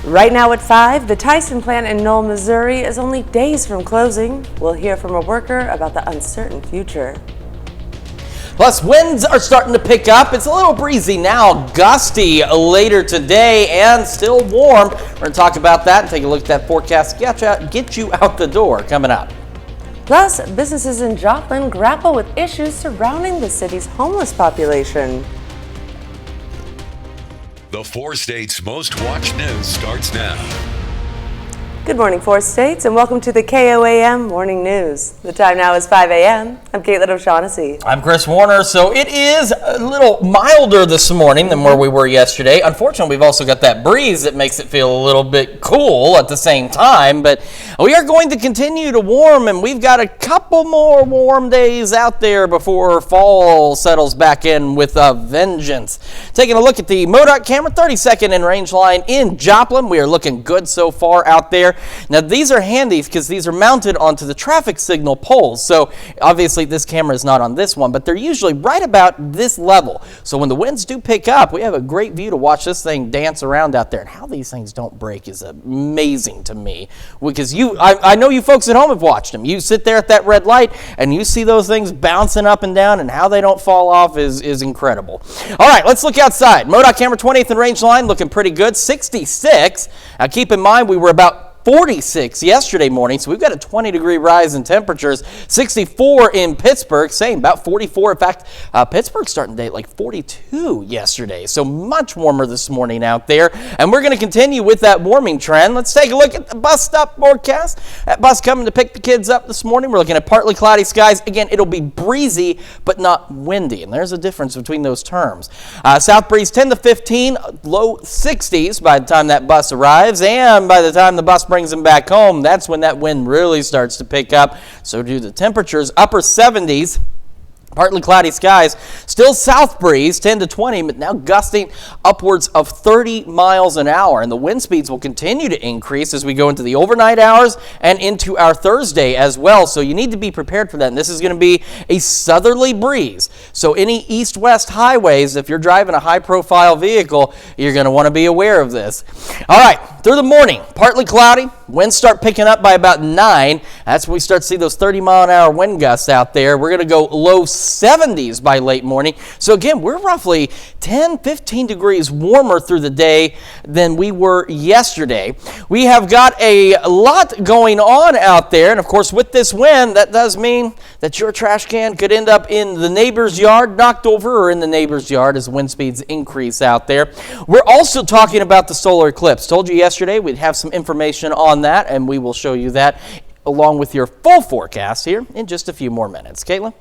Right now at 5, the Tyson plant in Knoll, Missouri is only days from closing. We'll hear from a worker about the uncertain future. Plus, winds are starting to pick up. It's a little breezy now, gusty later today, and still warm. We're going to talk about that and take a look at that forecast. Get you out the door coming up. Plus, businesses in Joplin grapple with issues surrounding the city's homeless population. The 4 states' most watched news starts now. Good morning, 4 states, and welcome to the KOAM Morning News. The time now is 5 a.m. I'm Caitlin O'Shaughnessy. I'm Chris Warner. So it is a little milder this morning than where we were yesterday. Unfortunately, we've also got that breeze that makes it feel a little bit cool at the same time. But we are going to continue to warm, and we've got a couple more warm days out there before fall settles back in with a vengeance. Taking a look at the MoDOT camera, 32nd in range line in Joplin. We are looking good so far out there. Now, these are handy because these are mounted onto the traffic signal poles. So, obviously, this camera is not on this one, but they're usually right about this level. So, when the winds do pick up, we have a great view to watch this thing dance around out there. And how these things don't break is amazing to me. Because I know you folks at home have watched them. You sit there at that red light, and you see those things bouncing up and down, and how they don't fall off is incredible. All right, let's look outside. MoDOT camera, 20th in range line, looking pretty good. 66. Now, keep in mind, we were about 46 yesterday morning, so we've got a 20-degree rise in temperatures. 64 in Pittsburgh, same, about 44. In fact, Pittsburgh starting day at like 42 yesterday, so much warmer this morning out there. And we're going to continue with that warming trend. Let's take a look at the bus stop forecast. That bus coming to pick the kids up this morning. We're looking at partly cloudy skies. Again, it'll be breezy, but not windy, and there's a difference between those terms. South breeze 10 to 15, low 60s by the time that bus arrives, and by the time the bus brings them back home, that's when that wind really starts to pick up. So do the temperatures, upper 70s. Partly cloudy skies, still south breeze, 10 to 20, but now gusting upwards of 30 miles an hour. And the wind speeds will continue to increase as we go into the overnight hours and into our Thursday as well. So you need to be prepared for that. And this is going to be a southerly breeze. So any east-west highways, if you're driving a high-profile vehicle, you're going to want to be aware of this. All right, through the morning, partly cloudy. Winds start picking up by about 9. That's when we start to see those 30-mile-an-hour wind gusts out there. We're going to go low 70s by late morning. So again, we're roughly 10, 15 degrees warmer through the day than we were yesterday. We have got a lot going on out there. And of course, with this wind, that does mean that your trash can could end up in the neighbor's yard, knocked over, or in the neighbor's yard as wind speeds increase out there. We're also talking about the solar eclipse. Told you yesterday we'd have some information on that, and we will show you that along with your full forecast here in just a few more minutes. Caitlin?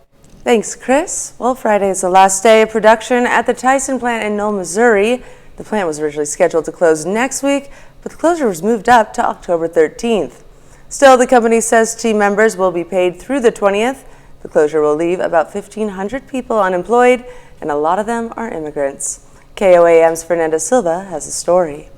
Thanks, Chris. Well, Friday is the last day of production at the Tyson plant in Knoll, Missouri. The plant was originally scheduled to close next week, but the closure was moved up to October 13th. Still, the company says team members will be paid through the 20th. The closure will leave about 1,500 people unemployed, and a lot of them are immigrants. KOAM's Fernanda Silva has a story.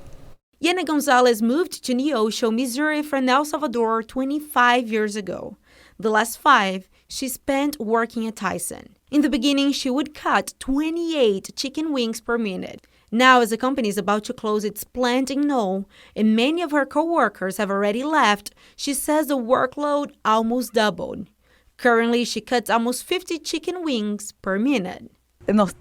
Yana Gonzalez moved to Neosho, Missouri from El Salvador 25 years ago. The last 5 she spent working at Tyson. In the beginning, she would cut 28 chicken wings per minute. Now, as the company is about to close its plant in Knoll, and many of her co-workers have already left, she says the workload almost doubled. Currently, she cuts almost 50 chicken wings per minute.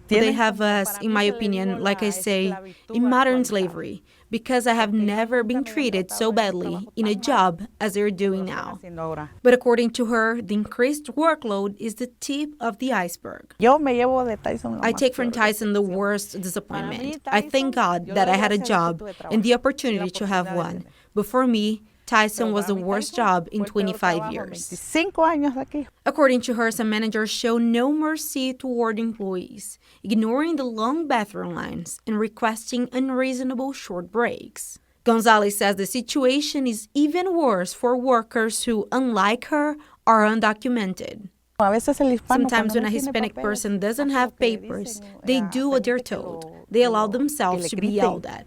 They have us, in my opinion, like I say, in modern slavery, because I have never been treated so badly in a job as they're doing now. But according to her, the increased workload is the tip of the iceberg. I take from Tyson the worst disappointment. I thank God that I had a job and the opportunity to have one. But for me, Tyson was the worst job in 25 years. According to her, some managers show no mercy toward employees, ignoring the long bathroom lines and requesting unreasonable short breaks. Gonzalez says the situation is even worse for workers who, unlike her, are undocumented. Sometimes when a Hispanic person doesn't have papers, they do what they're told. They allow themselves to be yelled at.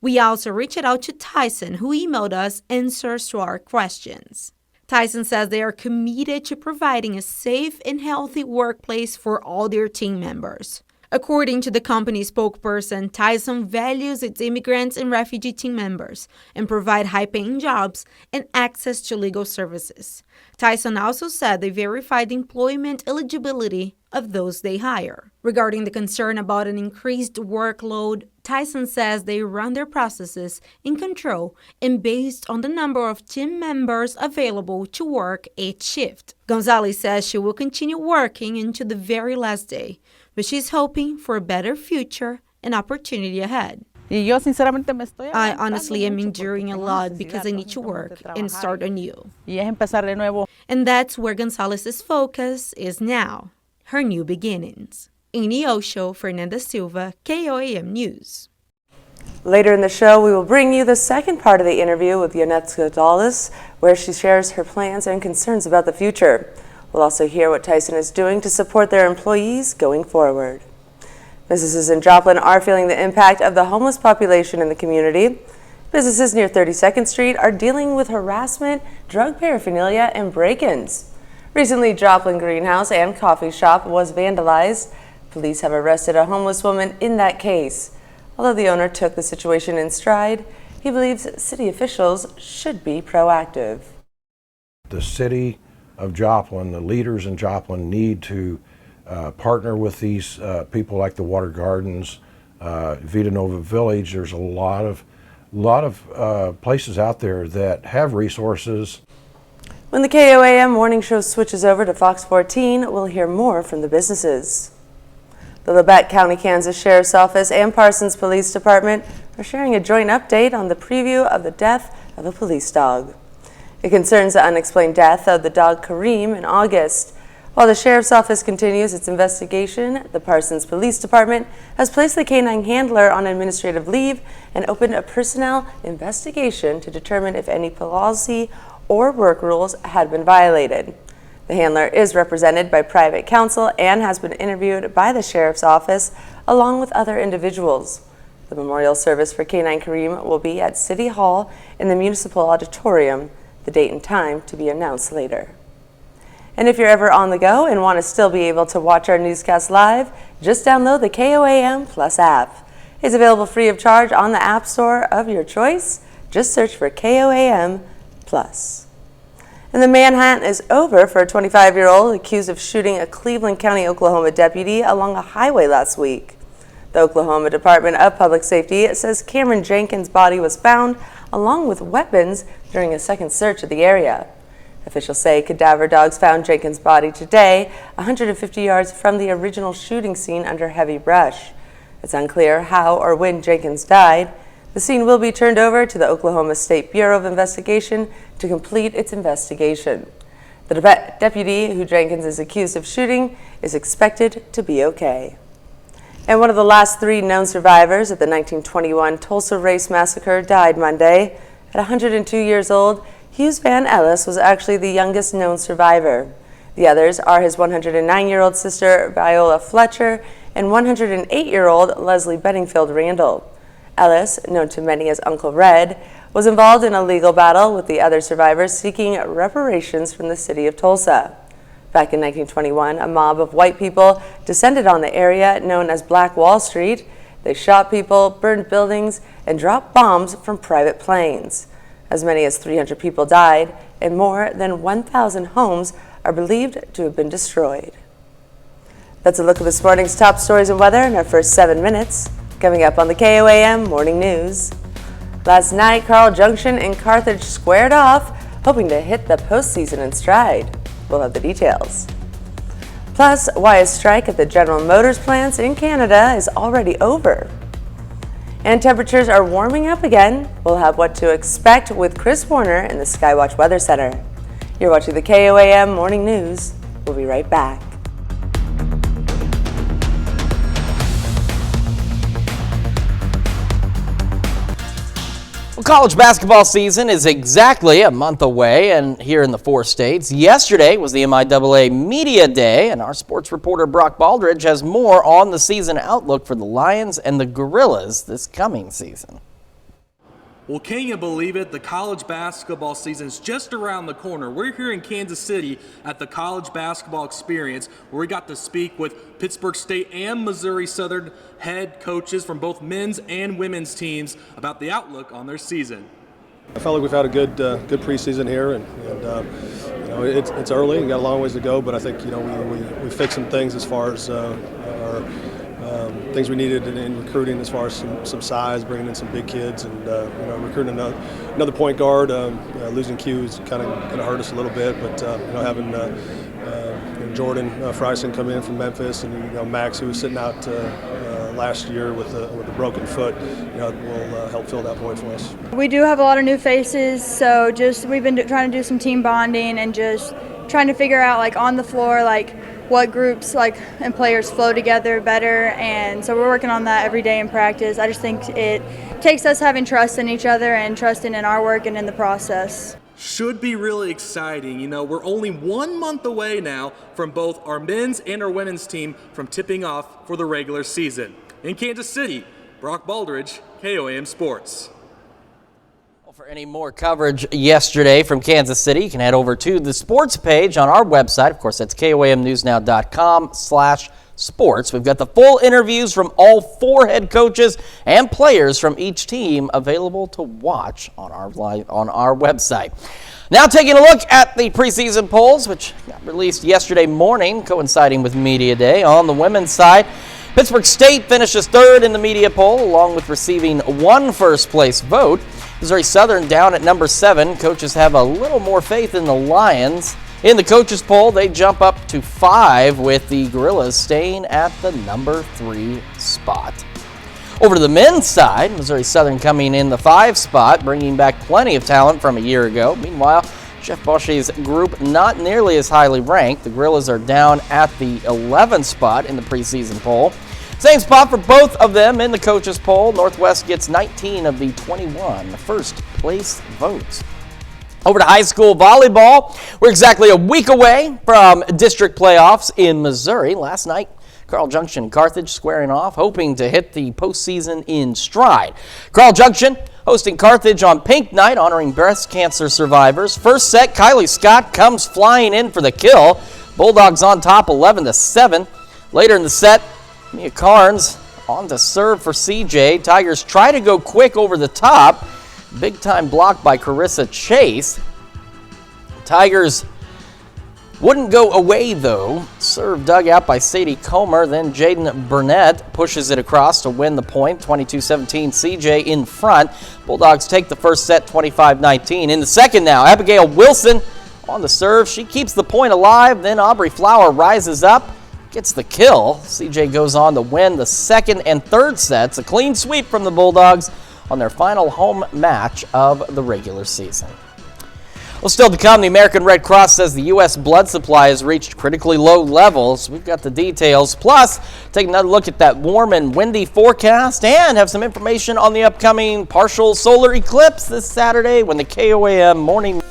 We also reached out to Tyson, who emailed us answers to our questions. Tyson says they are committed to providing a safe and healthy workplace for all their team members. According to the company's spokesperson, Tyson values its immigrants and refugee team members and provide high-paying jobs and access to legal services. Tyson also said they verified the employment eligibility of those they hire. Regarding the concern about an increased workload, Tyson says they run their processes in control and based on the number of team members available to work each shift. Gonzalez says she will continue working into the very last day, but she's hoping for a better future and opportunity ahead. I honestly am enduring a lot because I need to work and start anew. And that's where Gonzalez's focus is now, her new beginnings. In Neosho, Fernanda Silva, KOAM News. Later in the show, we will bring you the second part of the interview with Yonetska Dallas, where she shares her plans and concerns about the future. We'll also hear what Tyson is doing to support their employees going forward. Businesses in Joplin are feeling the impact of the homeless population in the community. Businesses near 32nd Street are dealing with harassment, drug paraphernalia, and break-ins. Recently, Joplin Greenhouse and Coffee Shop was vandalized. Police have arrested a homeless woman in that case. Although the owner took the situation in stride, he believes city officials should be proactive. The city of Joplin, the leaders in Joplin need to partner with these people like the Water Gardens, Vita Nova Village. There's a lot of places out there that have resources. When the KOAM morning show switches over to Fox 14, we'll hear more from the businesses. The Labette County, Kansas Sheriff's Office and Parsons Police Department are sharing a joint update on the preview of the death of a police dog. It concerns the unexplained death of the dog Kareem in August. While the Sheriff's Office continues its investigation, the Parsons Police Department has placed the canine handler on administrative leave and opened a personnel investigation to determine if any policy or work rules had been violated. The handler is represented by private counsel and has been interviewed by the Sheriff's Office along with other individuals. The memorial service for Canine Kareem will be at City Hall in the Municipal Auditorium, the date and time to be announced later. And if you're ever on the go and want to still be able to watch our newscast live, just download the KOAM Plus app. It's available free of charge on the App Store of your choice. Just search for KOAM Plus. And the manhunt is over for a 25-year-old accused of shooting a Cleveland County, Oklahoma deputy along a highway last week. The Oklahoma Department of Public Safety says Cameron Jenkins' body was found along with weapons during a second search of the area. Officials say cadaver dogs found Jenkins' body today, 150 yards from the original shooting scene under heavy brush. It's unclear how or when Jenkins died. The scene will be turned over to the Oklahoma State Bureau of Investigation to complete its investigation. The deputy who Jenkins is accused of shooting is expected to be okay. And one of the last 3 known survivors of the 1921 Tulsa Race Massacre died Monday. At 102 years old, Hughes Van Ellis was actually the youngest known survivor. The others are his 109-year-old sister Viola Fletcher and 108-year-old Leslie Bedingfield Randall. Ellis, known to many as Uncle Red, was involved in a legal battle with the other survivors seeking reparations from the city of Tulsa. Back in 1921, a mob of white people descended on the area known as Black Wall Street. They shot people, burned buildings, and dropped bombs from private planes. As many as 300 people died, and more than 1,000 homes are believed to have been destroyed. That's a look at this morning's top stories and weather in our first 7 minutes. Coming up on the KOAM Morning News. Last night, Carl Junction and Carthage squared off, hoping to hit the postseason in stride. We'll have the details. Plus, why a strike at the General Motors plants in Canada is already over. And temperatures are warming up again. We'll have what to expect with Chris Warner in the Skywatch Weather Center. You're watching the KOAM Morning News. We'll be right back. Well, college basketball season is exactly a month away, and here in the 4 states. Yesterday was the MIAA Media Day, and our sports reporter Brock Baldridge has more on the season outlook for the Lions and the Gorillas this coming season. Well, can you believe it? The college basketball season's just around the corner. We're here in Kansas City at the College Basketball Experience, where we got to speak with Pittsburgh State and Missouri Southern head coaches from both men's and women's teams about the outlook on their season. I felt like we've had a good preseason here, and it's early. We got a long ways to go, but I think we fixed some things as far as our things we needed in recruiting, as far as some size, bringing in some big kids, and recruiting another point guard. Losing Q is kind of going to hurt us a little bit, but having Jordan Freisen come in from Memphis, and Max, who was sitting out last year with a broken foot, will help fill that void for us. We do have a lot of new faces, so we've been trying to do some team bonding and just trying to figure out on the floor what groups and players flow together better, and so we're working on that every day in practice. I just think it takes us having trust in each other and trusting in our work and in the process. Should be really exciting. We're only 1 month away now from both our men's and our women's team from tipping off for the regular season. In Kansas City, Brock Baldridge, KOAM Sports. For any more coverage yesterday from Kansas City, you can head over to the sports page on our website. Of course, that's KOAMnewsnow.com/sports. We've got the full interviews from all 4 head coaches and players from each team available to watch on our website. Now taking a look at the preseason polls, which got released yesterday morning, coinciding with Media Day. On the women's side, Pittsburgh State finishes 3rd in the media poll, along with receiving 1 first-place vote. Missouri Southern down at number 7. Coaches have a little more faith in the Lions. In the coaches poll, they jump up to 5, with the Gorillas staying at the number 3 spot. Over to the men's side, Missouri Southern coming in the 5 spot, bringing back plenty of talent from a year ago. Meanwhile, Jeff Bosche's group not nearly as highly ranked. The Gorillas are down at the 11th spot in the preseason poll. Same spot for both of them in the coaches poll. Northwest gets 19 of the 21 first place votes. Over to high school volleyball. We're exactly a week away from district playoffs in Missouri. Last night, Carl Junction and Carthage squaring off, hoping to hit the postseason in stride. Carl Junction hosting Carthage on Pink Night, honoring breast cancer survivors. First set, Kylie Scott comes flying in for the kill. Bulldogs on top 11-7. Later in the set, Mia Carnes on to serve for CJ. Tigers try to go quick over the top. Big time block by Carissa Chase. Tigers wouldn't go away though. Serve dug out by Sadie Comer. Then Jaden Burnett pushes it across to win the point. 22-17, CJ in front. Bulldogs take the first set 25-19. In the second now, Abigail Wilson on the serve. She keeps the point alive. Then Aubrey Flower rises up, gets the kill. CJ goes on to win the second and third sets. A clean sweep from the Bulldogs on their final home match of the regular season. Well, still to come, the American Red Cross says the U.S. blood supply has reached critically low levels. We've got the details. Plus, take another look at that warm and windy forecast and have some information on the upcoming partial solar eclipse this Saturday when the KOAM morning.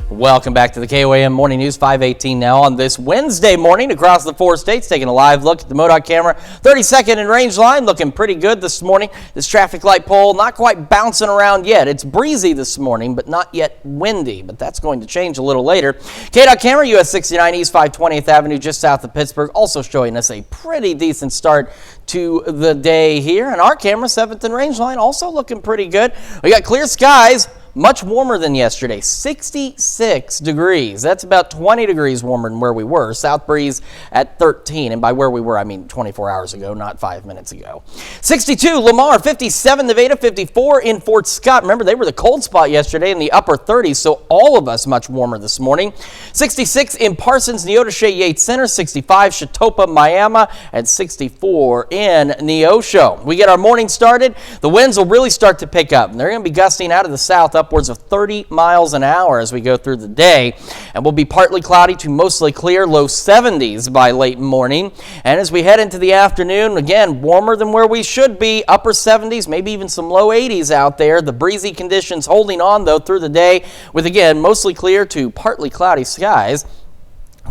Welcome back to the KOAM Morning News, 5:18 now on this Wednesday morning across the 4 states. Taking a live look at the MoDOT camera. 32nd and range line looking pretty good this morning. This traffic light pole not quite bouncing around yet. It's breezy this morning, but not yet windy. But that's going to change a little later. KDOT camera, US 69 East 520th Avenue, just south of Pittsburgh, also showing us a pretty decent start to the day here. And our camera, 7th and range line, also looking pretty good. We got clear skies. Much warmer than yesterday, 66 degrees. That's about 20 degrees warmer than where we were. South breeze at 13, and by where we were, I mean 24 hours ago, not 5 minutes ago. 62, Lamar, 57, Nevada, 54 in Fort Scott. Remember, they were the cold spot yesterday in the upper 30s, so all of us much warmer this morning. 66 in Parsons, Neodesha Yates Center, 65, Chatopa, Miami, and 64 in Neosho. We get our morning started. The winds will really start to pick up, and they're going to be gusting out of the south upwards of 30 miles an hour as we go through the day, and will be partly cloudy to mostly clear, low 70s by late morning. And as we head into the afternoon, again, warmer than where we should be, upper 70s, maybe even some low 80s out there. The breezy conditions holding on though through the day with, again, mostly clear to partly cloudy skies.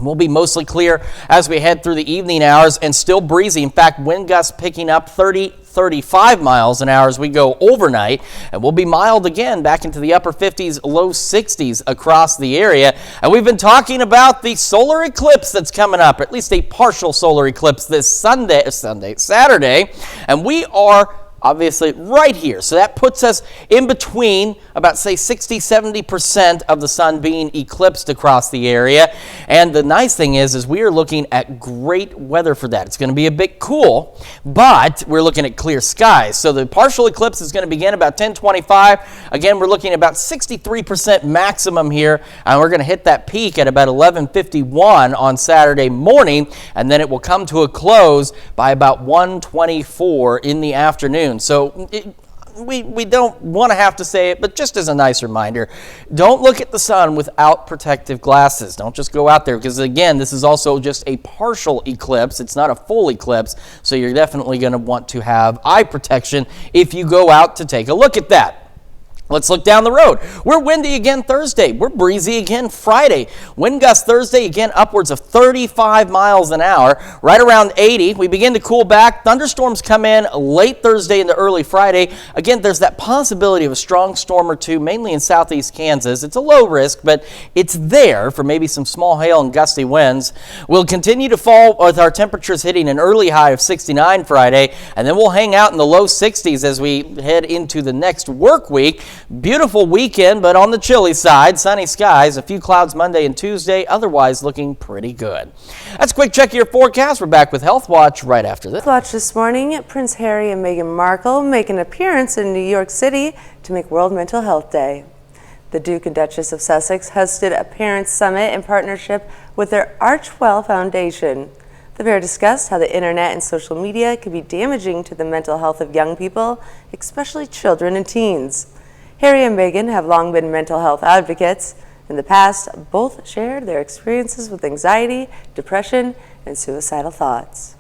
We'll be mostly clear as we head through the evening hours and still breezy. In fact, wind gusts picking up 35 miles an hour as we go overnight. And we'll be mild again back into the upper 50s, low 60s across the area. And we've been talking about the solar eclipse that's coming up, or at least a partial solar eclipse this Saturday. And we are obviously right here. So that puts us in between about, say, 60-70% of the sun being eclipsed across the area. And the nice thing is we are looking at great weather for that. It's going to be a bit cool, but we're looking at clear skies. So the partial eclipse is going to begin about 10:25. Again, we're looking at about 63% maximum here, and we're going to hit that peak at about 11:51 on Saturday morning, and then it will come to a close by about 1:24 in the afternoon. So we don't want to have to say it, but just as a nice reminder, don't look at the sun without protective glasses. Don't just go out there, because again, this is also just a partial eclipse. It's not a full eclipse, so you're definitely going to want to have eye protection if you go out to take a look at that. Let's look down the road. We're windy again Thursday. We're breezy again Friday. Wind gusts Thursday again upwards of 35 miles an hour, right around 80. We begin to cool back. Thunderstorms come in late Thursday into early Friday. Again, there's that possibility of a strong storm or two, mainly in southeast Kansas. It's a low risk, but it's there for maybe some small hail and gusty winds. We'll continue to fall with our temperatures hitting an early high of 69 Friday, and then we'll hang out in the low 60s as we head into the next work week. Beautiful weekend, but on the chilly side. Sunny skies, a few clouds Monday and Tuesday, otherwise looking pretty good. That's a quick check of your forecast. We're back with Health Watch right after this. Health Watch this morning, Prince Harry and Meghan Markle make an appearance in New York City to make World Mental Health Day. The Duke and Duchess of Sussex hosted a parents' summit in partnership with their Archwell Foundation. The pair discussed how the internet and social media can be damaging to the mental health of young people, especially children and teens. Harry and Meghan have long been mental health advocates. In the past, both shared their experiences with anxiety, depression, and suicidal thoughts.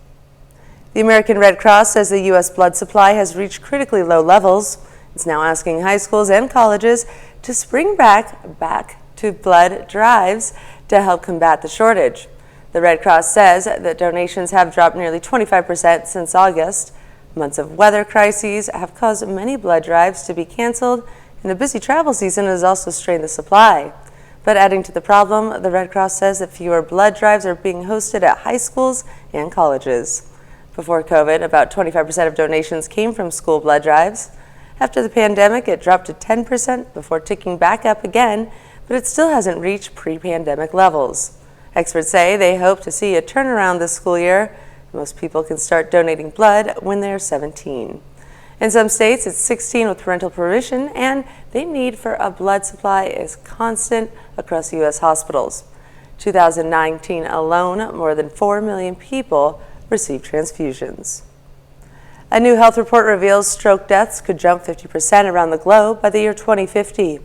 The American Red Cross says the U.S. blood supply has reached critically low levels. It's now asking high schools and colleges to spring back to blood drives to help combat the shortage. The Red Cross says that donations have dropped nearly 25% since August. Months of weather crises have caused many blood drives to be canceled, and a busy travel season has also strained the supply. But adding to the problem, the Red Cross says that fewer blood drives are being hosted at high schools and colleges. Before COVID, about 25% of donations came from school blood drives. After the pandemic, it dropped to 10% before ticking back up again, but it still hasn't reached pre-pandemic levels. Experts say they hope to see a turnaround this school year. Most people can start donating blood when they're 17. In some states, it's 16 with parental permission, and the need for a blood supply is constant across U.S. hospitals. 2019 alone, more than 4 million people received transfusions. A new health report reveals stroke deaths could jump 50% around the globe by the year 2050.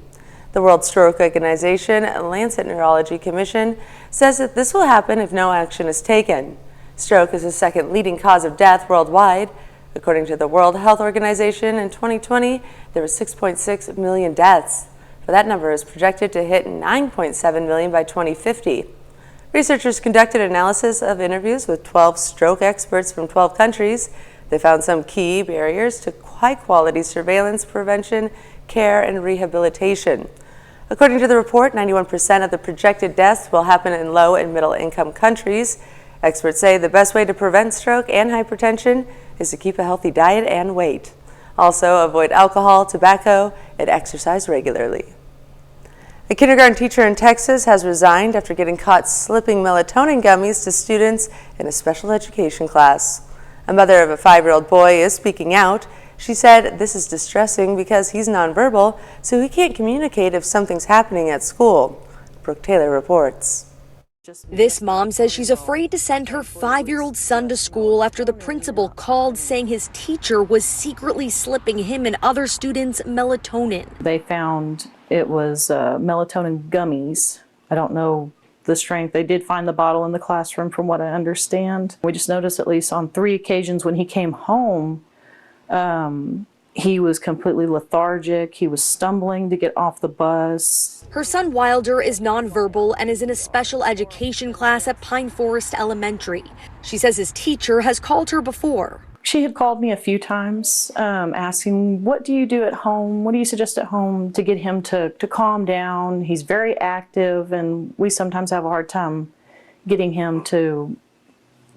The World Stroke Organization and Lancet Neurology Commission says that this will happen if no action is taken. Stroke is the second leading cause of death worldwide. According to the World Health Organization, in 2020, there were 6.6 million deaths. But that number is projected to hit 9.7 million by 2050. Researchers conducted analysis of interviews with 12 stroke experts from 12 countries. They found some key barriers to high-quality surveillance, prevention, care, and rehabilitation. According to the report, 91% of the projected deaths will happen in low and middle-income countries. Experts say the best way to prevent stroke and hypertension is to keep a healthy diet and weight. Also, avoid alcohol, tobacco, and exercise regularly. A kindergarten teacher in Texas has resigned after getting caught slipping melatonin gummies to students in a special education class. A mother of a 5-year-old boy is speaking out. She said this is distressing because he's nonverbal, so he can't communicate if something's happening at school. Brooke Taylor reports. This mom says she's afraid to send her 5-year-old son to school after the principal called saying his teacher was secretly slipping him and other students melatonin. They found it was melatonin gummies. I don't know the strength. They did find the bottle in the classroom from what I understand. We just noticed at least on 3 occasions when he came home, He was completely lethargic. He was stumbling to get off the bus. Her son Wilder is nonverbal and is in a special education class at Pine Forest Elementary. She says his teacher has called her before. She had called me a few times asking, what do you do at home? What do you suggest at home to get him to calm down? He's very active, and we sometimes have a hard time getting him to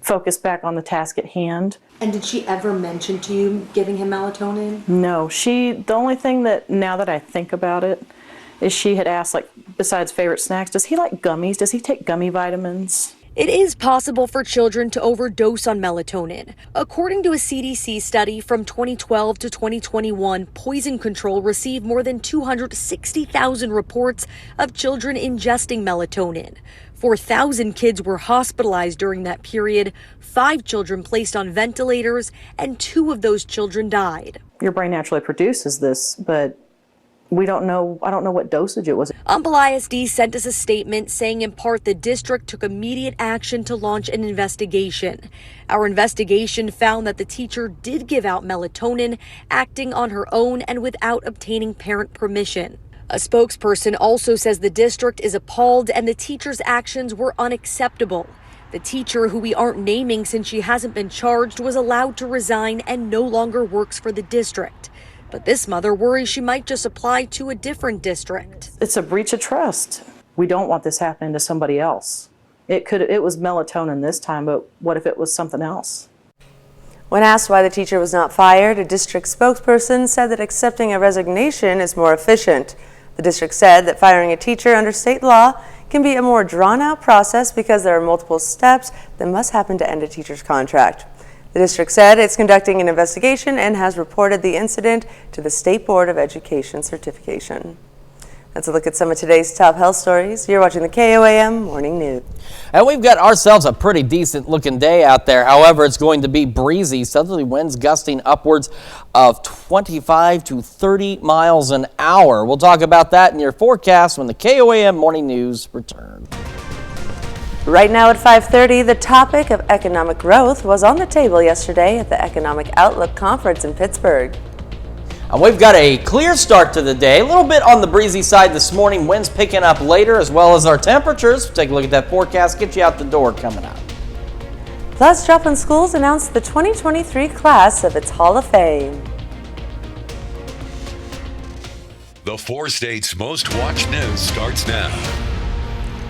focus back on the task at hand. And did she ever mention to you giving him melatonin? No, the only thing that, now that I think about it, is she had asked, like, besides favorite snacks, does he like gummies? Does he take gummy vitamins? It is possible for children to overdose on melatonin. According to a CDC study from 2012 to 2021, Poison Control received more than 260,000 reports of children ingesting melatonin. 4,000 kids were hospitalized during that period, 5 children placed on ventilators, and 2 of those children died. Your brain naturally produces this, but I don't know what dosage it was. Humble ISD sent us a statement saying in part the district took immediate action to launch an investigation. Our investigation found that the teacher did give out melatonin, acting on her own and without obtaining parent permission. A spokesperson also says the district is appalled and the teacher's actions were unacceptable. The teacher, who we aren't naming since she hasn't been charged, was allowed to resign and no longer works for the district. But this mother worries she might just apply to a different district. It's a breach of trust. We don't want this happening to somebody else. It was melatonin this time, but what if it was something else? When asked why the teacher was not fired, a district spokesperson said that accepting a resignation is more efficient. The district said that firing a teacher under state law can be a more drawn-out process because there are multiple steps that must happen to end a teacher's contract. The district said it's conducting an investigation and has reported the incident to the State Board of Education certification. That's a look at some of today's top health stories. You're watching the KOAM Morning News. And we've got ourselves a pretty decent looking day out there. However, it's going to be breezy. Southerly winds gusting upwards of 25 to 30 miles an hour. We'll talk about that in your forecast when the KOAM Morning News return. Right now at 5:30, the topic of economic growth was on the table yesterday at the Economic Outlook Conference in Pittsburgh. And we've got a clear start to the day. A little bit on the breezy side this morning. Winds picking up later, as well as our temperatures. Take a look at that forecast. Get you out the door coming up. Plus, Joplin Schools announced the 2023 class of its Hall of Fame. The 4 states' most watched news starts now.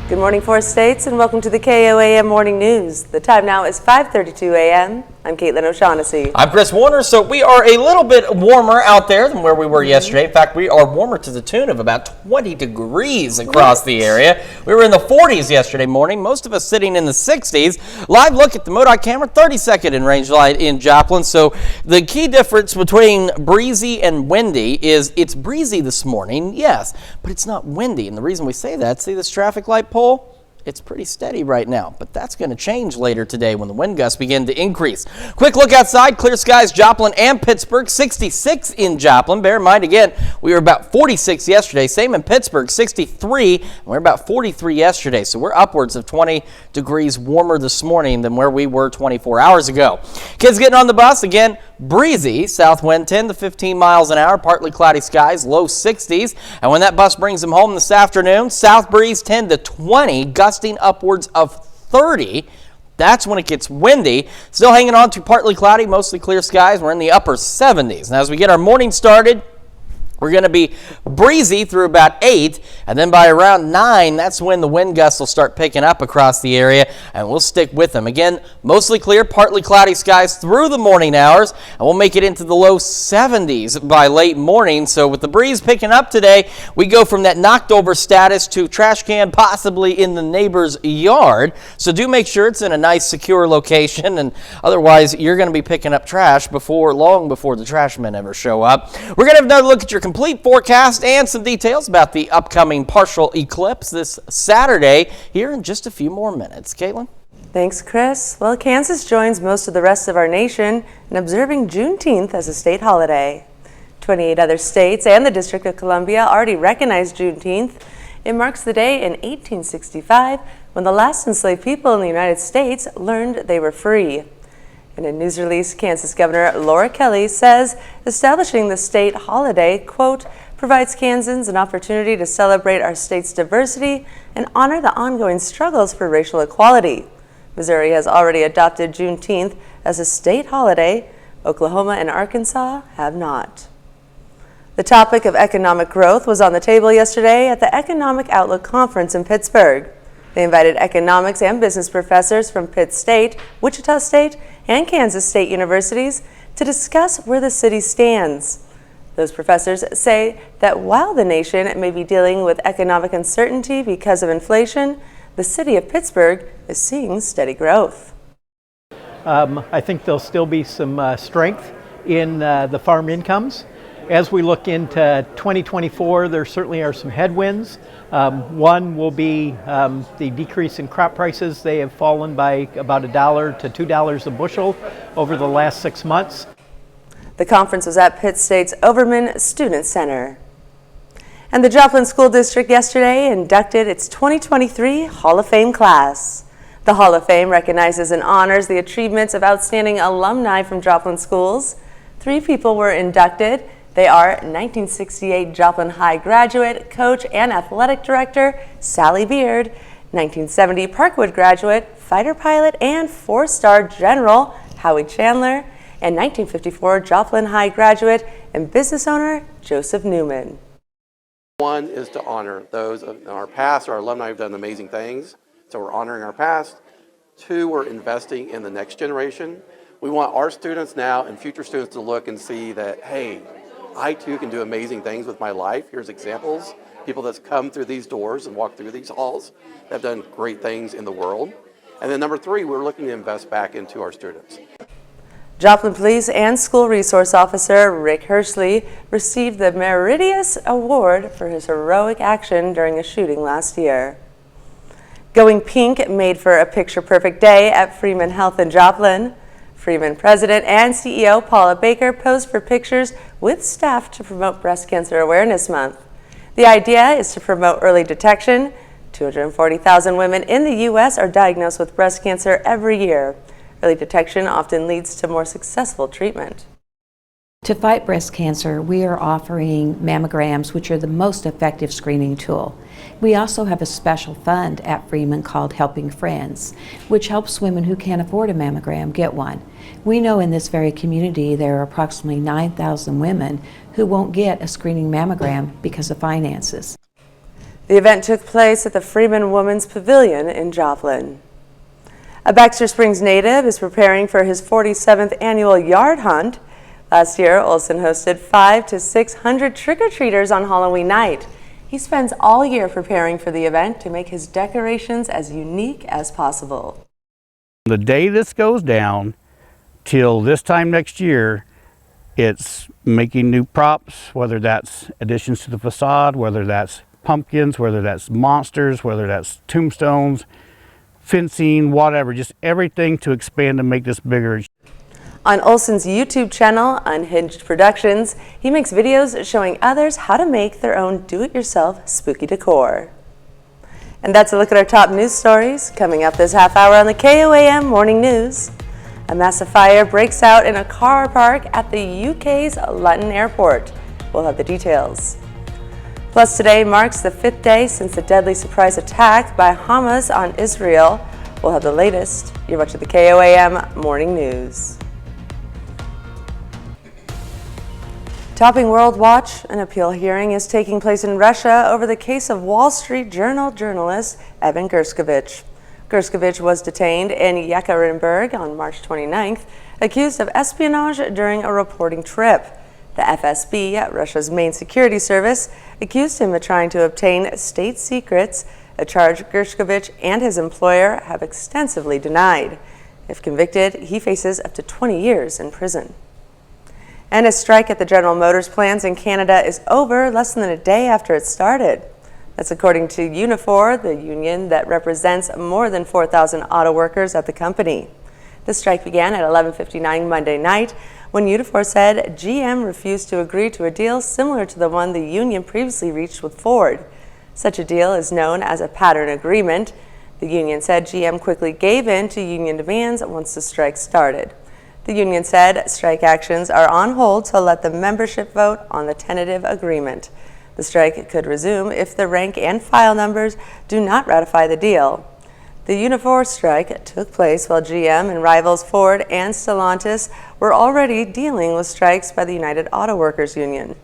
Good morning, 4 states, and welcome to the KOAM Morning News. The time now is 5:32 a.m. I'm Caitlin O'Shaughnessy. I'm Chris Warner. So we are a little bit warmer out there than where we were yesterday. In fact, we are warmer to the tune of about 20 degrees across the area. We were in the 40s yesterday morning, most of us sitting in the 60s. Live look at the MoDOT camera, 32nd in range light in Joplin. So the key difference between breezy and windy is it's breezy this morning, yes, but it's not windy. And the reason we say that, see this traffic light pole? It's pretty steady right now, but that's going to change later today when the wind gusts begin to increase. Quick look outside, clear skies, Joplin and Pittsburgh, 66 in Joplin. Bear in mind, again, we were about 46 yesterday. Same in Pittsburgh, 63, and we're about 43 yesterday. So we're upwards of 20 degrees warmer this morning than where we were 24 hours ago. Kids getting on the bus, again, breezy, south wind 10 to 15 miles an hour, partly cloudy skies, low 60s. And when that bus brings them home this afternoon, south breeze 10 to 20, gusting upwards of 30. That's when it gets windy. Still hanging on to partly cloudy, mostly clear skies. We're in the upper 70s. Now as we get our morning started, we're going to be breezy through about 8, and then by around 9, that's when the wind gusts will start picking up across the area, and we'll stick with them. Again, mostly clear, partly cloudy skies through the morning hours, and we'll make it into the low 70s by late morning. So with the breeze picking up today, we go from that knocked over status to trash can possibly in the neighbor's yard. So do make sure it's in a nice, secure location, and otherwise you're going to be picking up trash long before the trash men ever show up. We're going to have another look at your complete forecast and some details about the upcoming partial eclipse this Saturday here in just a few more minutes. Caitlin? Thanks, Chris. Well, Kansas joins most of the rest of our nation in observing Juneteenth as a state holiday. 28 other states and the District of Columbia already recognize Juneteenth. It marks the day in 1865 when the last enslaved people in the United States learned they were free. In a news release, Kansas Governor Laura Kelly says establishing the state holiday, quote, provides Kansans an opportunity to celebrate our state's diversity and honor the ongoing struggles for racial equality. Missouri has already adopted Juneteenth as a state holiday. Oklahoma and Arkansas have not. The topic of economic growth was on the table yesterday at the Economic Outlook Conference in Pittsburgh. They invited economics and business professors from Pitt State, Wichita State, and Kansas State universities to discuss where the city stands. Those professors say that while the nation may be dealing with economic uncertainty because of inflation, the city of Pittsburgh is seeing steady growth. I think there'll still be some strength in the farm incomes. As we look into 2024, there certainly are some headwinds. One will be the decrease in crop prices. They have fallen by about $1 to $2 a bushel over the last 6 months. The conference was at Pitt State's Overman Student Center. And the Joplin School District yesterday inducted its 2023 Hall of Fame class. The Hall of Fame recognizes and honors the achievements of outstanding alumni from Joplin schools. 3 people were inducted. They are 1968 Joplin High graduate, coach, and athletic director Sally Beard, 1970 Parkwood graduate, fighter pilot, and 4-star general Howie Chandler, and 1954 Joplin High graduate and business owner Joseph Newman. One is to honor those in our past. Our alumni have done amazing things, so we're honoring our past. 2, we're investing in the next generation. We want our students now and future students to look and see that, hey, I too can do amazing things with my life. Here's examples. People that's come through these doors and walked through these halls that have done great things in the world. And then number 3, we're looking to invest back into our students. Joplin Police and School Resource Officer Rick Hershey received the Meridius Award for his heroic action during a shooting last year. Going pink made for a picture-perfect day at Freeman Health in Joplin. Freeman President and CEO Paula Baker posed for pictures with staff to promote Breast Cancer Awareness Month. The idea is to promote early detection. 240,000 women in the U.S. are diagnosed with breast cancer every year. Early detection often leads to more successful treatment. To fight breast cancer, we are offering mammograms, which are the most effective screening tool. We also have a special fund at Freeman called Helping Friends, which helps women who can't afford a mammogram get one. We know in this very community there are approximately 9,000 women who won't get a screening mammogram because of finances. The event took place at the Freeman Women's Pavilion in Joplin. A Baxter Springs native is preparing for his 47th annual yard hunt. Last year, Olson hosted 500 to 600 trick-or-treaters on Halloween night. He spends all year preparing for the event to make his decorations as unique as possible. The day this goes down till this time next year, it's making new props, whether that's additions to the facade, whether that's pumpkins, whether that's monsters, whether that's tombstones, fencing, whatever, just everything to expand and make this bigger. On Olson's YouTube channel, Unhinged Productions, he makes videos showing others how to make their own do-it-yourself spooky decor. And that's a look at our top news stories. Coming up this half hour on the KOAM Morning News. A massive fire breaks out in a car park at the UK's Luton Airport. We'll have the details. Plus, today marks the 5th day since the deadly surprise attack by Hamas on Israel. We'll have the latest. You're watching the KOAM Morning News. Topping World Watch, an appeal hearing is taking place in Russia over the case of Wall Street Journal journalist Evan Gershkovich. Gershkovich was detained in Yekaterinburg on March 29th, accused of espionage during a reporting trip. The FSB, Russia's main security service, accused him of trying to obtain state secrets, a charge Gershkovich and his employer have extensively denied. If convicted, he faces up to 20 years in prison. And a strike at the General Motors plants in Canada is over less than a day after it started. That's according to Unifor, the union that represents more than 4,000 auto workers at the company. The strike began at 11:59 Monday night when Unifor said GM refused to agree to a deal similar to the one the union previously reached with Ford. Such a deal is known as a pattern agreement. The union said GM quickly gave in to union demands once the strike started. The union said strike actions are on hold to let the membership vote on the tentative agreement. The strike could resume if the rank and file numbers do not ratify the deal. The Unifor strike took place while GM and rivals Ford and Stellantis were already dealing with strikes by the United Auto Workers Union.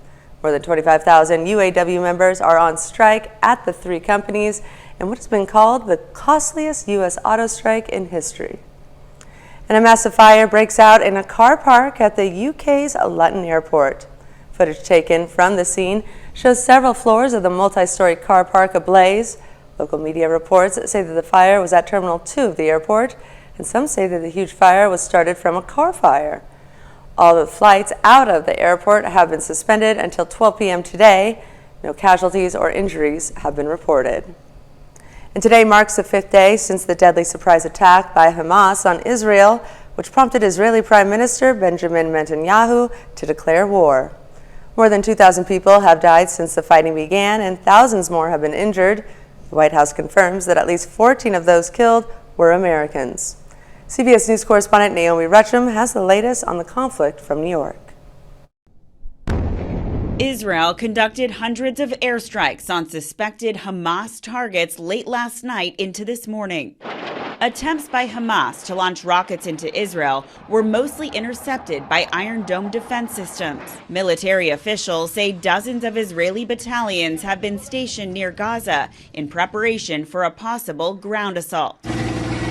More than 25,000 UAW members are on strike at the three companies in what has been called the costliest U.S. auto strike in history. And a massive fire breaks out in a car park at the UK's Luton Airport. Footage taken from the scene shows several floors of the multi-story car park ablaze. Local media reports say that the fire was at Terminal 2 of the airport, and some say that the huge fire was started from a car fire. All the flights out of the airport have been suspended until 12 p.m. today. No casualties or injuries have been reported. And today marks the 5th day since the deadly surprise attack by Hamas on Israel, which prompted Israeli Prime Minister Benjamin Netanyahu to declare war. More than 2,000 people have died since the fighting began, and thousands more have been injured. The White House confirms that at least 14 of those killed were Americans. CBS News correspondent Naomi Rutcham has the latest on the conflict from New York. Israel conducted hundreds of airstrikes on suspected Hamas targets late last night into this morning. Attempts by Hamas to launch rockets into Israel were mostly intercepted by Iron Dome defense systems. Military officials say dozens of Israeli battalions have been stationed near Gaza in preparation for a possible ground assault.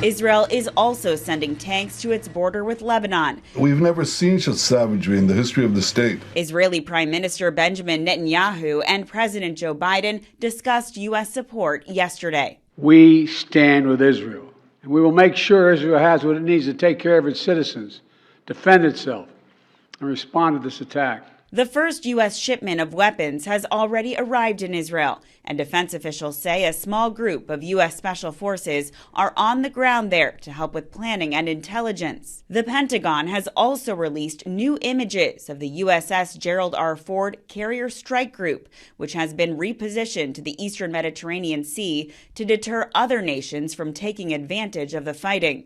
Israel is also sending tanks to its border with Lebanon. We've never seen such savagery in the history of the state. Israeli Prime Minister Benjamin Netanyahu and President Joe Biden discussed U.S. support yesterday. We stand with Israel, and we will make sure Israel has what it needs to take care of its citizens, defend itself, and respond to this attack. The first U.S. shipment of weapons has already arrived in Israel, and defense officials say a small group of U.S. Special Forces are on the ground there to help with planning and intelligence. The Pentagon has also released new images of the USS Gerald R. Ford Carrier Strike Group, which has been repositioned to the eastern Mediterranean Sea to deter other nations from taking advantage of the fighting.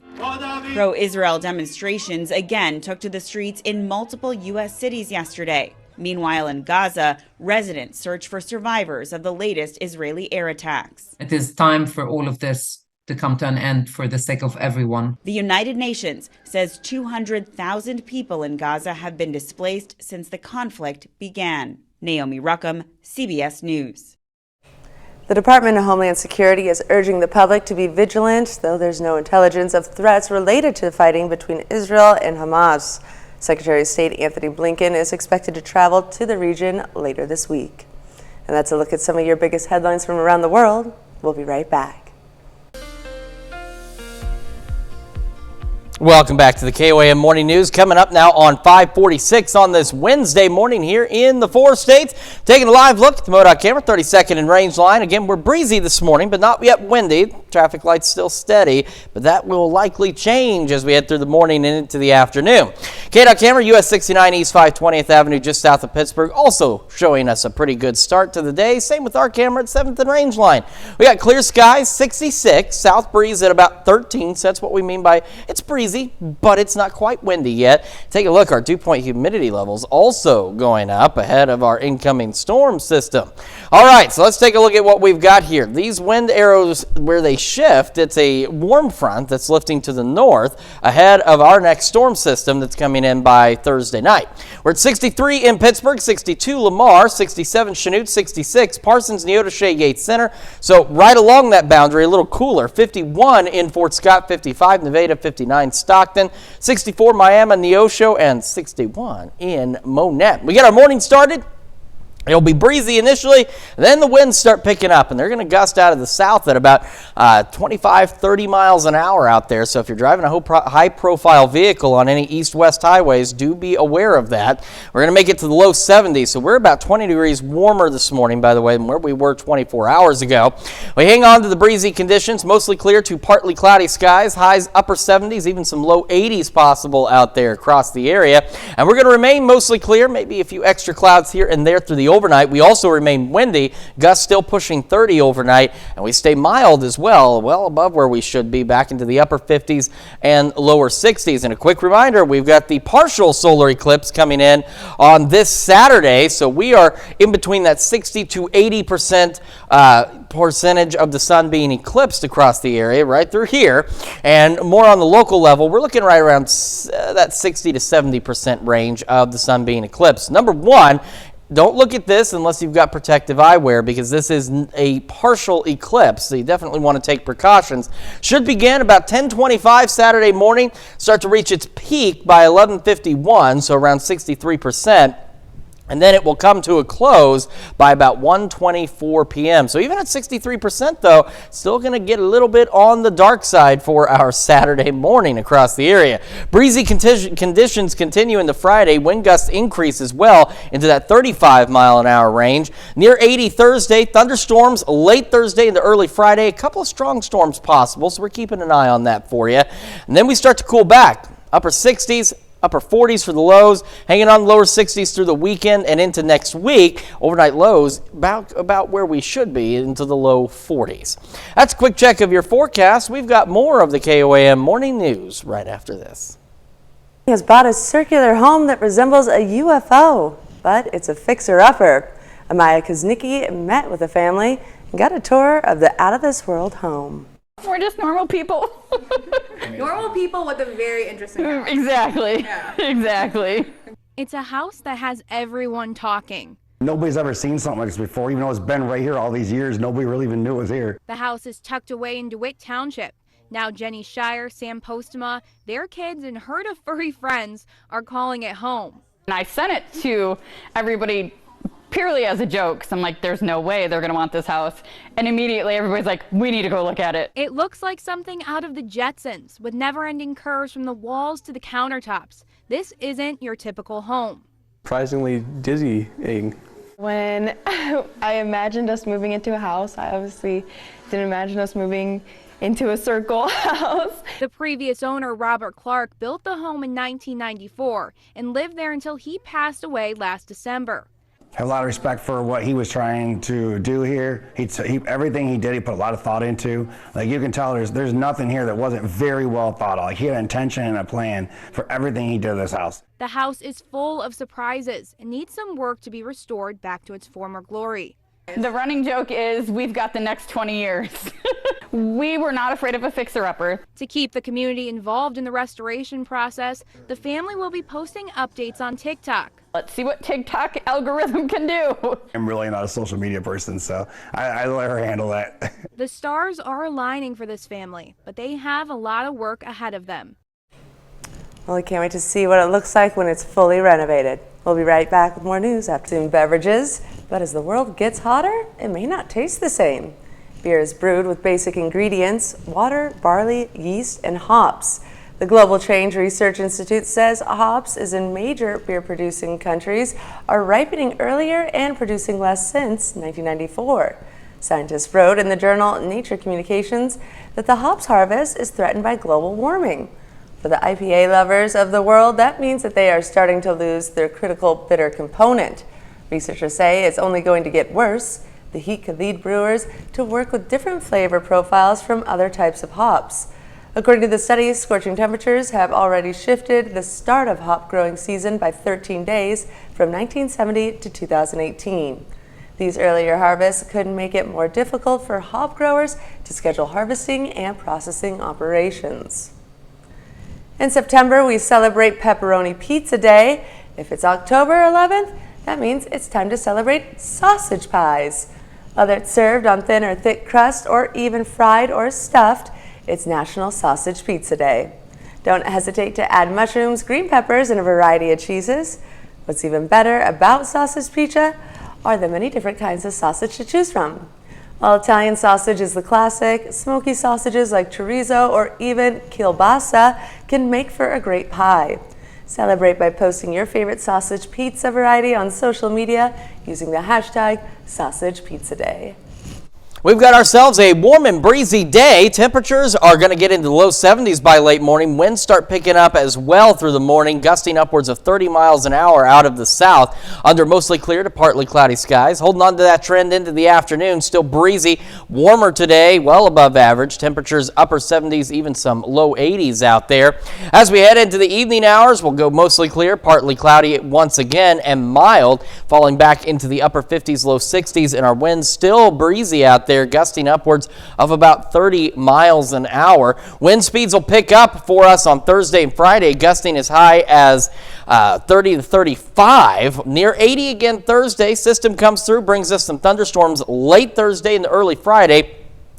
Pro-Israel demonstrations again took to the streets in multiple U.S. cities yesterday. Meanwhile, in Gaza, residents search for survivors of the latest Israeli air attacks. It is time for all of this to come to an end for the sake of everyone. The United Nations says 200,000 people in Gaza have been displaced since the conflict began. Naomi Rutcham, CBS News. The Department of Homeland Security is urging the public to be vigilant, though there's no intelligence of threats related to the fighting between Israel and Hamas. Secretary of State Anthony Blinken is expected to travel to the region later this week. And that's a look at some of your biggest headlines from around the world. We'll be right back. Welcome back to the KOAM Morning News. Coming up now on 546 on this Wednesday morning here in the 4 states. Taking a live look at the MoDOT camera, 32nd and range line. Again, we're breezy this morning, but not yet windy. Traffic lights still steady, but that will likely change as we head through the morning and into the afternoon. KDOT camera, US 69 East 520th Avenue, just south of Pittsburgh, also showing us a pretty good start to the day. Same with our camera at 7th and range line. We got clear skies, 66, south breeze at about 13, so that's what we mean by it's breezy, but it's not quite windy yet. Take a look, our dew point humidity levels also going up ahead of our incoming storm system. All right, so let's take a look at what we've got here. These wind arrows, where they shift, it's a warm front that's lifting to the north ahead of our next storm system that's coming in by Thursday night. We're at 63 in Pittsburgh, 62 Lamar, 67 Chanute, 66 Parsons, Neodesha, Yates Center. So right along that boundary, a little cooler. 51 in Fort Scott, 55 Nevada, 59 Stockton, 64 Miami, Neosho, and 61 in Monette. We get our morning started. It'll be breezy initially, then the winds start picking up, and they're going to gust out of the south at about 25, 30 miles an hour out there. So if you're driving a high-profile vehicle on any east-west highways, do be aware of that. We're going to make it to the low 70s, so we're about 20 degrees warmer this morning, by the way, than where we were 24 hours ago. We hang on to the breezy conditions, mostly clear to partly cloudy skies, highs upper 70s, even some low 80s possible out there across the area. And we're going to remain mostly clear, maybe a few extra clouds here and there through the overnight. We also remain windy, gusts still pushing 30 overnight, and we stay mild as well above where we should be, back into the upper 50s and lower 60s. And a quick reminder, we've got the partial solar eclipse coming in on this Saturday, so we are in between that 60 to 80% percentage of the sun being eclipsed across the area right through here. And more on the local level, we're looking right around that 60 to 70% range of the sun being eclipsed. Number one, don't look at this unless you've got protective eyewear, because this is a partial eclipse, so you definitely want to take precautions. Should begin about 10:25 Saturday morning, start to reach its peak by 11:51, so around 63%. And then it will come to a close by about 1:24 p.m. So even at 63%, though, still going to get a little bit on the dark side for our Saturday morning across the area. Breezy conditions continue into Friday. Wind gusts increase as well into that 35-mile-an-hour range. Near 80 Thursday, thunderstorms late Thursday into early Friday. A couple of strong storms possible, so we're keeping an eye on that for you. And then we start to cool back. Upper 60s. Upper 40s for the lows, hanging on lower 60s through the weekend and into next week. Overnight lows about where we should be, into the low 40s. That's a quick check of your forecast. We've got more of the KOAM morning news right after this. He has bought a circular home that resembles a UFO, but it's a fixer-upper. Amaya Kuznicki met with the family and got a tour of the out-of-this-world home. We're just normal people. Normal people with a very interesting house. Exactly. Yeah. Exactly. It's a house that has everyone talking. Nobody's ever seen something like this before. Even though it's been right here all these years, nobody really even knew it was here. The house is tucked away in DeWitt Township. Now Jenny Shire, Sam Postema, their kids, and herd of furry friends are calling it home. And I sent it to everybody purely as a joke, because I'm like, there's no way they're going to want this house. And immediately everybody's like, we need to go look at it. It looks like something out of the Jetsons, with never-ending curves from the walls to the countertops. This isn't your typical home. Surprisingly dizzying. When I imagined us moving into a house, I obviously didn't imagine us moving into a circle house. The previous owner, Robert Clark, built the home in 1994 and lived there until he passed away last December. I have a lot of respect for what he was trying to do here. Everything he did, he put a lot of thought into. Like, you can tell there's nothing here that wasn't very well thought of. Like, he had an intention and a plan for everything he did to this house. The house is full of surprises and needs some work to be restored back to its former glory. The running joke is we've got the next 20 years. We were not afraid of a fixer-upper. To keep the community involved in the restoration process, the family will be posting updates on TikTok. Let's see what TikTok algorithm can do. I'm really not a social media person, so I let her handle that. The stars are aligning for this family, but they have a lot of work ahead of them. Well, I can't wait to see what it looks like when it's fully renovated. We'll be right back with more news after some beverages. But as the world gets hotter, it may not taste the same. Beer is brewed with basic ingredients: water, barley, yeast, and hops. The Global Change Research Institute says hops is in major beer-producing countries are ripening earlier and producing less since 1994. Scientists wrote in the journal Nature Communications that the hops harvest is threatened by global warming. For the IPA lovers of the world, that means that they are starting to lose their critical bitter component. Researchers say it's only going to get worse. The heat could lead brewers to work with different flavor profiles from other types of hops. According to the study, scorching temperatures have already shifted the start of hop growing season by 13 days from 1970 to 2018. These earlier harvests could make it more difficult for hop growers to schedule harvesting and processing operations. In September, we celebrate Pepperoni Pizza Day. If it's October 11th, that means it's time to celebrate sausage pies. Whether it's served on thin or thick crust or even fried or stuffed, it's National Sausage Pizza Day. Don't hesitate to add mushrooms, green peppers, and a variety of cheeses. What's even better about sausage pizza are the many different kinds of sausage to choose from. While Italian sausage is the classic, smoky sausages like chorizo or even kielbasa can make for a great pie. Celebrate by posting your favorite sausage pizza variety on social media using the hashtag SausagePizzaDay. We've got ourselves a warm and breezy day. Temperatures are going to get into the low 70s by late morning. Winds start picking up as well through the morning, gusting upwards of 30 miles an hour out of the south under mostly clear to partly cloudy skies. Holding on to that trend into the afternoon, still breezy, warmer today, well above average. Temperatures upper 70s, even some low 80s out there. As we head into the evening hours, we'll go mostly clear, partly cloudy once again, and mild, falling back into the upper 50s, low 60s, and our winds still breezy out there, gusting upwards of about 30 miles an hour. Wind speeds will pick up for us on Thursday and Friday, gusting as high as 30 to 35, near 80 again Thursday. System comes through, brings us some thunderstorms late Thursday and early Friday.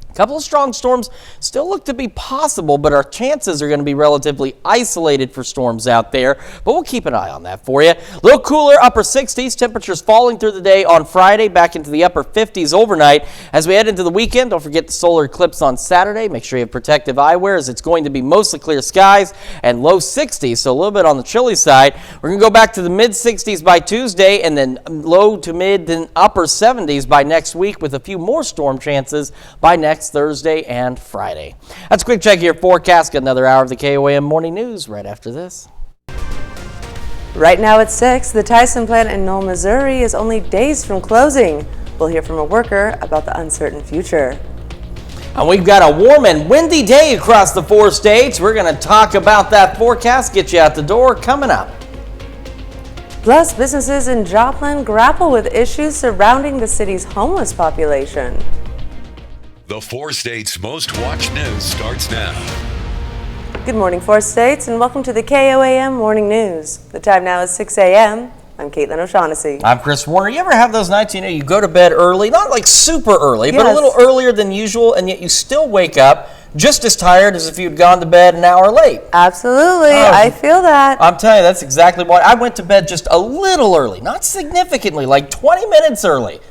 A couple of strong storms still look to be possible, but our chances are going to be relatively isolated for storms out there. But we'll keep an eye on that for you. A little cooler, upper 60s. Temperatures falling through the day on Friday, back into the upper 50s overnight. As we head into the weekend, don't forget the solar eclipse on Saturday. Make sure you have protective eyewear, as it's going to be mostly clear skies and low 60s, so a little bit on the chilly side. We're going to go back to the mid 60s by Tuesday, and then low to mid and upper 70s by next week, with a few more storm chances by next Thursday and Friday. That's a quick check of your forecast. Got another hour of the KOAM Morning News right after this. Right now at 6, the Tyson plant in Knoll, Missouri is only days from closing. We'll hear from a worker about the uncertain future. And we've got a warm and windy day across the 4 states. We're going to talk about that forecast, get you out the door, coming up. Plus, businesses in Joplin grapple with issues surrounding the city's homeless population. The 4 states' most watched news starts now. Good morning, 4 states, and welcome to the KOAM Morning News. The time now is 6 a.m. I'm Caitlin O'Shaughnessy. I'm Chris Warner. You ever have those nights, you go to bed early, not like super early, Yes. but a little earlier than usual, and yet you still wake up just as tired as if you'd gone to bed an hour late? Absolutely. I feel that. I'm telling you, that's exactly why. I went to bed just a little early, not significantly, like 20 minutes early.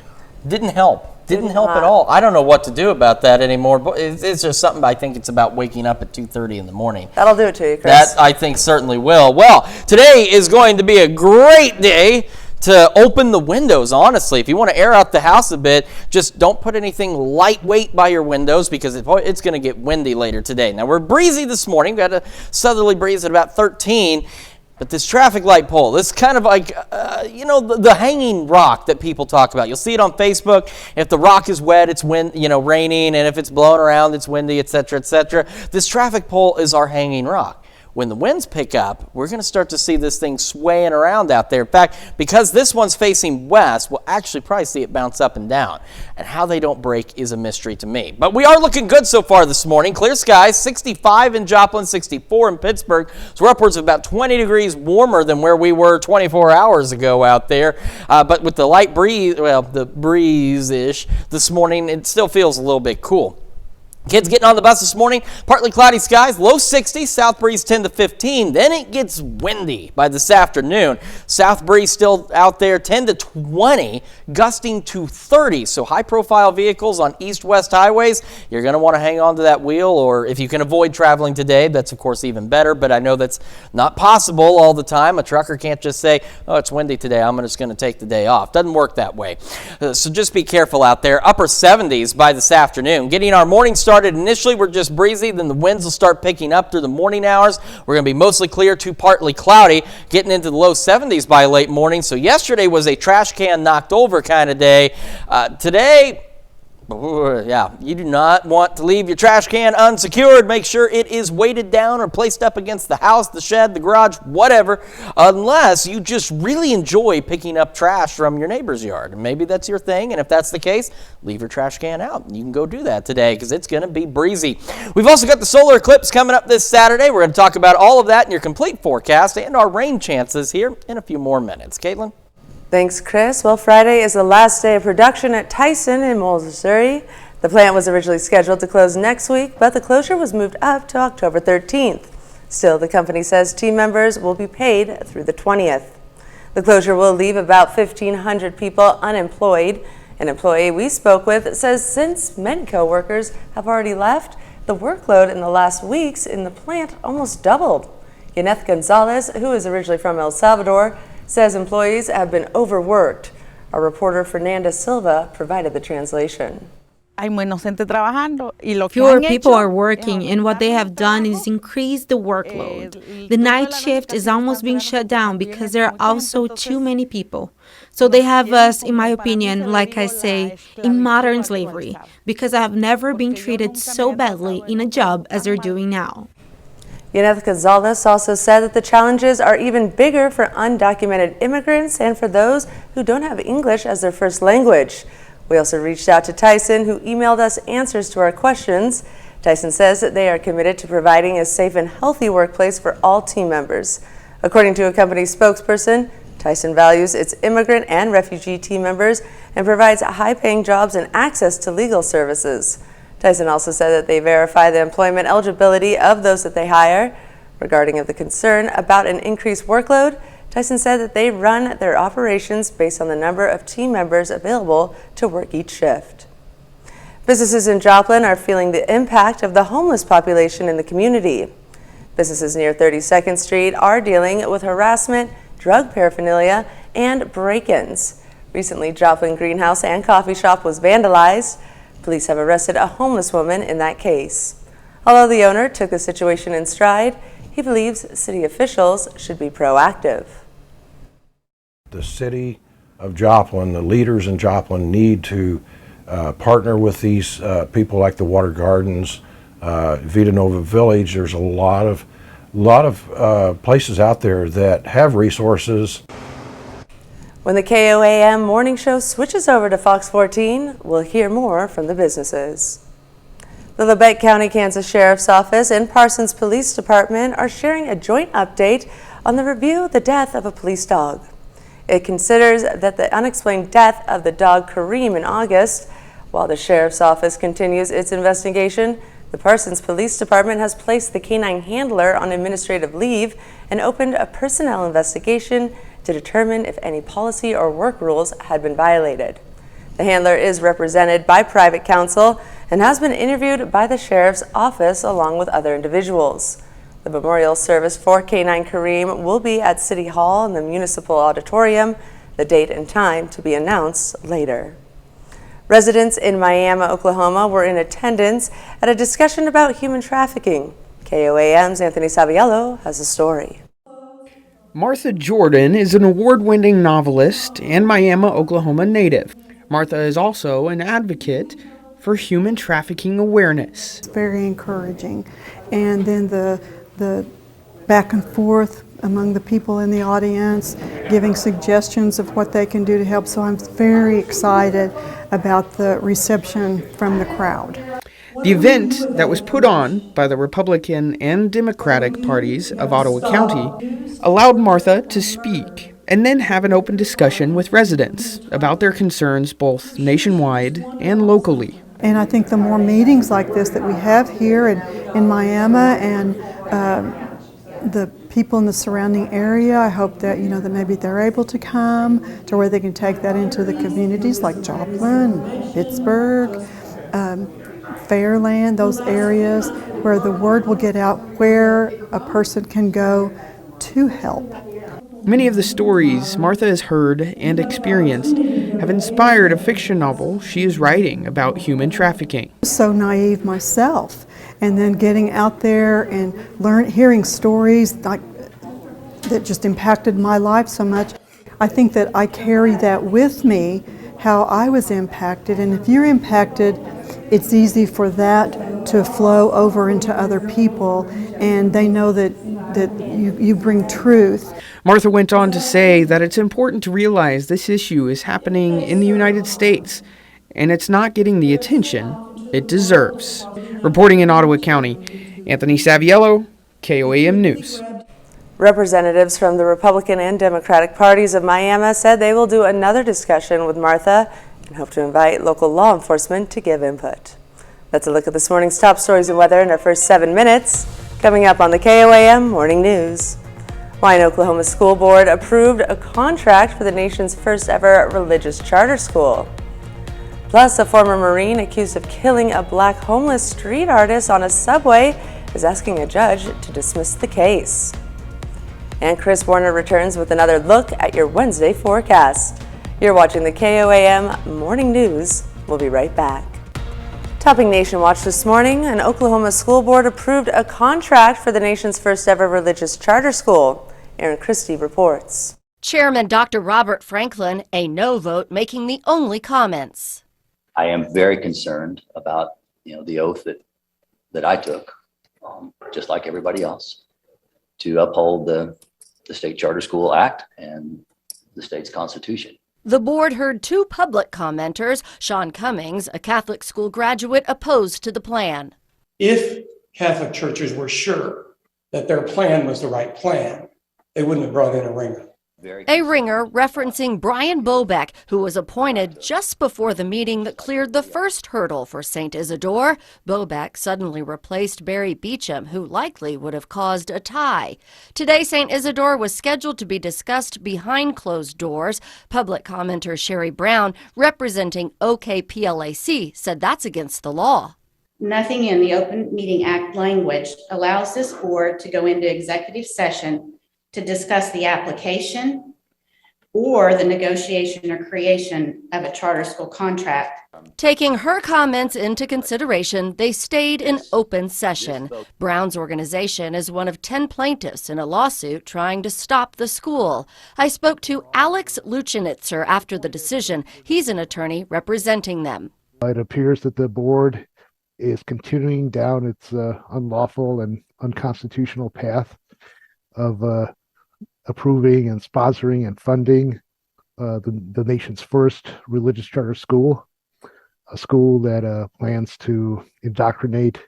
Didn't help. Didn't help at all. I don't know what to do about that anymore, but it's just something. I think it's about waking up at 2:30 in the morning. That'll do it to you, Chris. That, I think, certainly will. Well, today is going to be a great day to open the windows, honestly. If you want to air out the house a bit, just don't put anything lightweight by your windows, because it's going to get windy later today. Now, we're breezy this morning. We got a southerly breeze at about 13. But this traffic light pole, this kind of like, the hanging rock that people talk about. You'll see it on Facebook. If the rock is wet, it's raining, and if it's blowing around, it's windy, etc., etc. This traffic pole is our hanging rock. When the winds pick up, we're going to start to see this thing swaying around out there. In fact, because this one's facing west, we'll actually probably see it bounce up and down. And how they don't break is a mystery to me. But we are looking good so far this morning. Clear skies, 65 in Joplin, 64 in Pittsburgh. So we're upwards of about 20 degrees warmer than where we were 24 hours ago out there. But with the light breeze, the breeze-ish this morning, it still feels a little bit cool. Kids getting on the bus this morning, partly cloudy skies, low 60s, south breeze 10 to 15. Then it gets windy by this afternoon. South breeze still out there, 10 to 20, gusting to 30. So high-profile vehicles on east-west highways, you're going to want to hang on to that wheel, or if you can avoid traveling today, that's, of course, even better. But I know that's not possible all the time. A trucker can't just say, oh, it's windy today, I'm just going to take the day off. Doesn't work that way. So just be careful out there. Upper 70s by this afternoon. Getting our morning started initially, we're just breezy, then the winds will start picking up through the morning hours. We're going to be mostly clear to partly cloudy, getting into the low 70s by late morning. So yesterday was a trash can knocked over kind of day. Today, you do not want to leave your trash can unsecured. Make sure it is weighted down or placed up against the house, the shed, the garage, whatever, unless you just really enjoy picking up trash from your neighbor's yard. And maybe that's your thing, and if that's the case, leave your trash can out. You can go do that today because it's going to be breezy. We've also got the solar eclipse coming up this Saturday. We're going to talk about all of that in your complete forecast and our rain chances here in a few more minutes. Caitlin? Thanks, Chris. Well, Friday is the last day of production at Tyson in Knoll, Missouri. The plant was originally scheduled to close next week, but the closure was moved up to October 13th. Still, the company says team members will be paid through the 20th. The closure will leave about 1,500 people unemployed. An employee we spoke with says since many co-workers have already left, the workload in the last weeks in the plant almost doubled. Yaneth Gonzalez, who is originally from El Salvador, says employees have been overworked. Our reporter Fernanda Silva provided the translation. hay menos gente trabajando y lo que Fewer han people hecho are working, and what they have done is increase the workload. The night shift is almost being shut down because there are also too many people. So they have us, in my opinion, like I say, in modern slavery, because I have never been treated so badly in a job as they're doing now. Yaneth Gonzalez also said that the challenges are even bigger for undocumented immigrants and for those who don't have English as their first language. We also reached out to Tyson, who emailed us answers to our questions. Tyson says that they are committed to providing a safe and healthy workplace for all team members. According to a company spokesperson, Tyson values its immigrant and refugee team members and provides high-paying jobs and access to legal services. Tyson also said that they verify the employment eligibility of those that they hire. Regarding the concern about an increased workload, Tyson said that they run their operations based on the number of team members available to work each shift. Businesses in Joplin are feeling the impact of the homeless population in the community. Businesses near 32nd Street are dealing with harassment, drug paraphernalia, and break-ins. Recently, Joplin Greenhouse and Coffee Shop was vandalized. Police have arrested a homeless woman in that case. Although the owner took the situation in stride, he believes city officials should be proactive. The city of Joplin, the leaders in Joplin need to partner with these people like the Water Gardens, Vita Nova Village. There's a lot of places out there that have resources. When the KOAM morning show switches over to Fox 14, we'll hear more from the businesses. The Labette County, Kansas Sheriff's Office and Parsons Police Department are sharing a joint update on the review of the death of a police dog. It considers that the unexplained death of the dog Kareem in August. While the Sheriff's Office continues its investigation, the Parsons Police Department has placed the canine handler on administrative leave and opened a personnel investigation to determine if any policy or work rules had been violated. The handler is represented by private counsel and has been interviewed by the Sheriff's Office along with other individuals. The memorial service for Canine Kareem will be at City Hall in the Municipal Auditorium, the date and time to be announced later. Residents in Miami, Oklahoma were in attendance at a discussion about human trafficking. KOAM's Anthony Saviello has a story. Martha Jordan is an award-winning novelist and Miami, Oklahoma native. Martha is also an advocate for human trafficking awareness. It's very encouraging. And then the back and forth among the people in the audience, giving suggestions of what they can do to help. So I'm very excited about the reception from the crowd. The event that was put on by the Republican and Democratic parties of Ottawa County allowed Martha to speak and then have an open discussion with residents about their concerns both nationwide and locally. And I think the more meetings like this that we have here in Miami and the people in the surrounding area, I hope that, that maybe they're able to come to where they can take that into the communities like Joplin, Pittsburgh, Fairland, those areas where the word will get out where a person can go to help. Many of the stories Martha has heard and experienced have inspired a fiction novel she is writing about human trafficking. So naive myself, and then getting out there and hearing stories like that just impacted my life so much. I think that I carry that with me, how I was impacted, and if you're impacted, it's easy for that to flow over into other people, and they know that you bring truth. Martha went on to say that it's important to realize this issue is happening in the United States, and it's not getting the attention it deserves. Reporting in Ottawa County, Anthony Saviello, KOAM News. Representatives from the Republican and Democratic parties of Miami said they will do another discussion with Martha and hope to invite local law enforcement to give input. That's a look at this morning's top stories and weather in our first 7 minutes. Coming up on the KOAM Morning News. Wine, Oklahoma School Board approved a contract for the nation's first ever religious charter school. Plus, a former Marine accused of killing a black homeless street artist on a subway is asking a judge to dismiss the case. And Chris Warner returns with another look at your Wednesday forecast. You're watching the KOAM Morning News. We'll be right back. Topping Nation Watch this morning, an Oklahoma school board approved a contract for the nation's first ever religious charter school. Aaron Christie reports. Chairman Dr. Robert Franklin, a no vote, making the only comments. I am very concerned about, the oath that I took, just like everybody else, to uphold the State Charter School Act and the state's constitution. The board heard two public commenters. Sean Cummings, a Catholic school graduate, opposed to the plan. If Catholic churches were sure that their plan was the right plan, they wouldn't have brought in a ringer. A ringer referencing Brian Bobeck, who was appointed just before the meeting that cleared the first hurdle for St. Isidore. Bobeck suddenly replaced Barry Beecham, who likely would have caused a tie. Today, St. Isidore was scheduled to be discussed behind closed doors. Public commenter Sherry Brown, representing OKPLAC, said that's against the law. Nothing in the Open Meeting Act language allows this board to go into executive session to discuss the application or the negotiation or creation of a charter school contract. Taking her comments into consideration, they stayed in open session. Brown's organization is one of 10 plaintiffs in a lawsuit trying to stop the school. I spoke to Alex Luchenitzer after the decision. He's an attorney representing them. It appears that the board is continuing down its unlawful and unconstitutional path of approving and sponsoring and funding the nation's first religious charter school, a school that plans to indoctrinate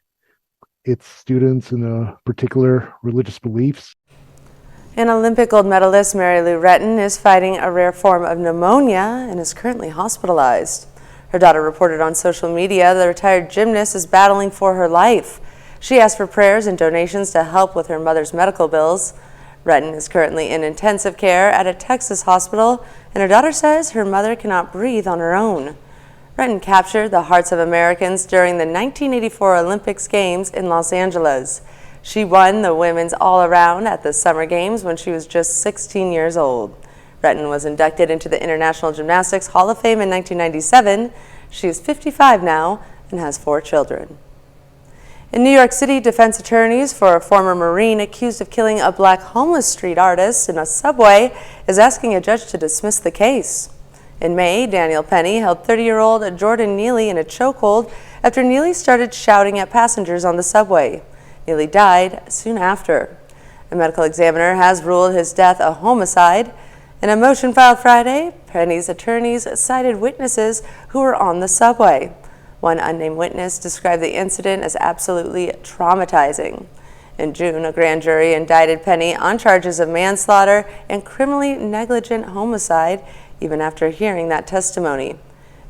its students in particular religious beliefs. An Olympic gold medalist, Mary Lou Retton, is fighting a rare form of pneumonia and is currently hospitalized. Her daughter reported on social media the retired gymnast is battling for her life. She asked for prayers and donations to help with her mother's medical bills. Retton is currently in intensive care at a Texas hospital, and her daughter says her mother cannot breathe on her own. Retton captured the hearts of Americans during the 1984 Olympics Games in Los Angeles. She won the women's all-around at the Summer Games when she was just 16 years old. Retton was inducted into the International Gymnastics Hall of Fame in 1997. She is 55 now and has 4 children. In New York City, defense attorneys for a former Marine accused of killing a black homeless street artist in a subway is asking a judge to dismiss the case. In May, Daniel Penny held 30-year-old Jordan Neely in a chokehold after Neely started shouting at passengers on the subway. Neely died soon after. A medical examiner has ruled his death a homicide. In a motion filed Friday, Penny's attorneys cited witnesses who were on the subway. One unnamed witness described the incident as absolutely traumatizing. In June, a grand jury indicted Penny on charges of manslaughter and criminally negligent homicide, even after hearing that testimony.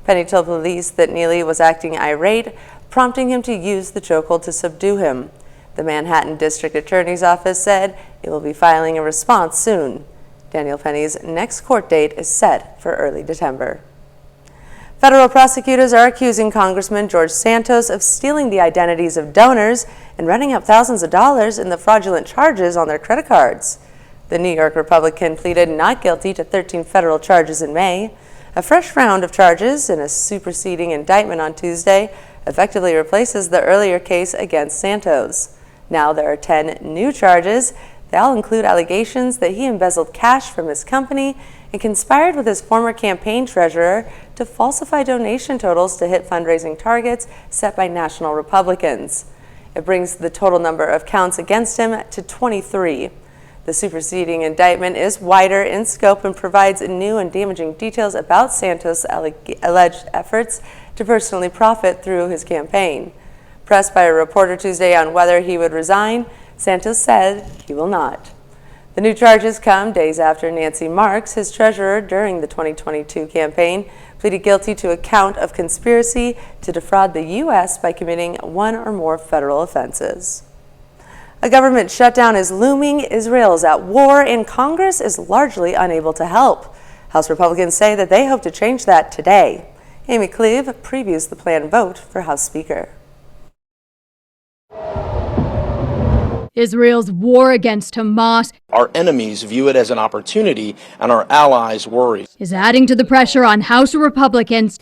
Penny told police that Neely was acting irate, prompting him to use the chokehold to subdue him. The Manhattan District Attorney's Office said it will be filing a response soon. Daniel Penny's next court date is set for early December. Federal prosecutors are accusing Congressman George Santos of stealing the identities of donors and running up thousands of dollars in the fraudulent charges on their credit cards. The New York Republican pleaded not guilty to 13 federal charges in May. A fresh round of charges in a superseding indictment on Tuesday effectively replaces the earlier case against Santos. Now there are 10 new charges. They all include allegations that he embezzled cash from his company and conspired with his former campaign treasurer to falsify donation totals to hit fundraising targets set by national Republicans. It brings the total number of counts against him to 23. The superseding indictment is wider in scope and provides new and damaging details about Santos' alleged efforts to personally profit through his campaign. Pressed by a reporter Tuesday on whether he would resign, Santos said he will not. The new charges come days after Nancy Marks, his treasurer during the 2022 campaign, pleaded guilty to a count of conspiracy to defraud the U.S. by committing one or more federal offenses. A government shutdown is looming. Israel is at war, and Congress is largely unable to help. House Republicans say that they hope to change that today. Amy Cleve previews the planned vote for House Speaker. Israel's war against Hamas, our enemies view it as an opportunity, and our allies worry, is adding to the pressure on House Republicans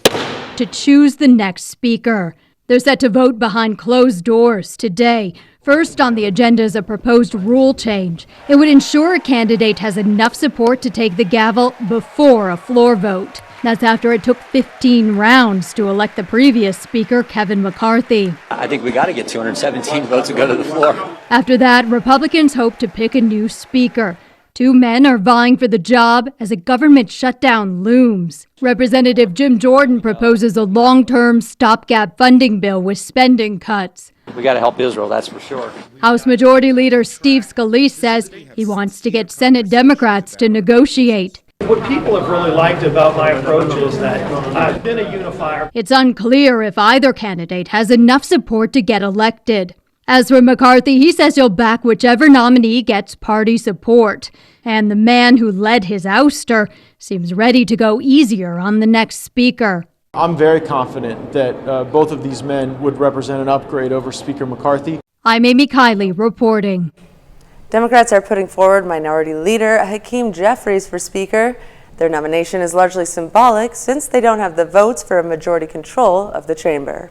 to choose the next speaker. They're set to vote behind closed doors today. First on the agenda is a proposed rule change. It would ensure a candidate has enough support to take the gavel before a floor vote. That's after it took 15 rounds to elect the previous speaker, Kevin McCarthy. I think we got to get 217 votes to go to the floor. After that, Republicans hope to pick a new speaker. 2 men are vying for the job as a government shutdown looms. Representative Jim Jordan proposes a long-term stopgap funding bill with spending cuts. We got to help Israel, that's for sure. House Majority Leader Steve Scalise says he wants to get Senate Democrats to negotiate. What people have really liked about my approach is that I've been a unifier. It's unclear if either candidate has enough support to get elected. As for McCarthy, he says he'll back whichever nominee gets party support. And the man who led his ouster seems ready to go easier on the next speaker. I'm very confident that both of these men would represent an upgrade over Speaker McCarthy. I'm Amy Kiley reporting. Democrats are putting forward Minority Leader Hakeem Jeffries for Speaker. Their nomination is largely symbolic since they don't have the votes for a majority control of the chamber.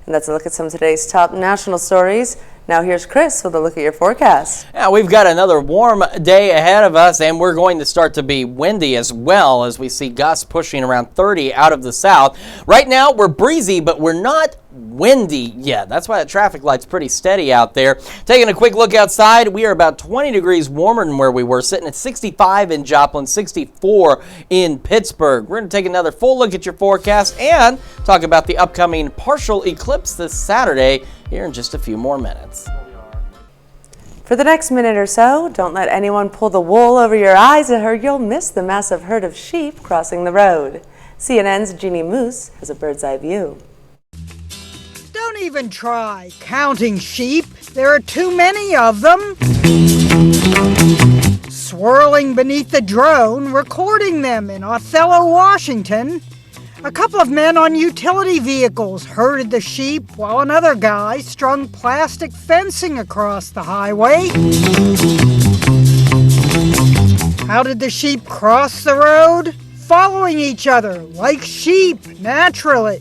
And that's a look at some of today's top national stories. Now here's Chris with a look at your forecast. Yeah, we've got another warm day ahead of us, and we're going to start to be windy as well as we see gusts pushing around 30 out of the south. Right now, we're breezy, but we're not windy yet. That's why the traffic light's pretty steady out there. Taking a quick look outside, we are about 20 degrees warmer than where we were, sitting at 65 in Joplin, 64 in Pittsburgh. We're going to take another full look at your forecast and talk about the upcoming partial eclipse this Saturday here in just a few more minutes. For the next minute or so, don't let anyone pull the wool over your eyes or you'll miss the massive herd of sheep crossing the road. CNN's Jeannie Moose has a bird's eye view. Don't even try counting sheep. There are too many of them. Swirling beneath the drone, recording them in Othello, Washington. A couple of men on utility vehicles herded the sheep while another guy strung plastic fencing across the highway. How did the sheep cross the road? Following each other like sheep, naturally.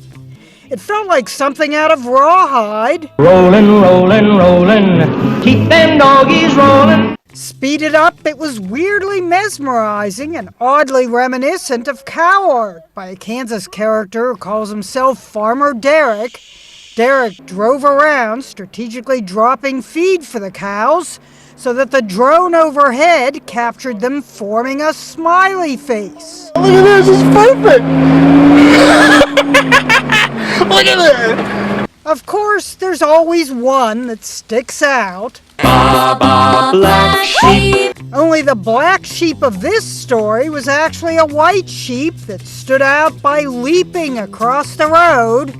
It felt like something out of Rawhide. Rollin', rollin', rollin', keep them doggies rollin'. Speeded up, it was weirdly mesmerizing and oddly reminiscent of cow art by a Kansas character who calls himself Farmer Derek. Derek drove around, strategically dropping feed for the cows, so that the drone overhead captured them forming a smiley face. Look at this, it's perfect! Look at this! Of course, there's always one that sticks out. Black sheep. Only the black sheep of this story was actually a white sheep that stood out by leaping across the road.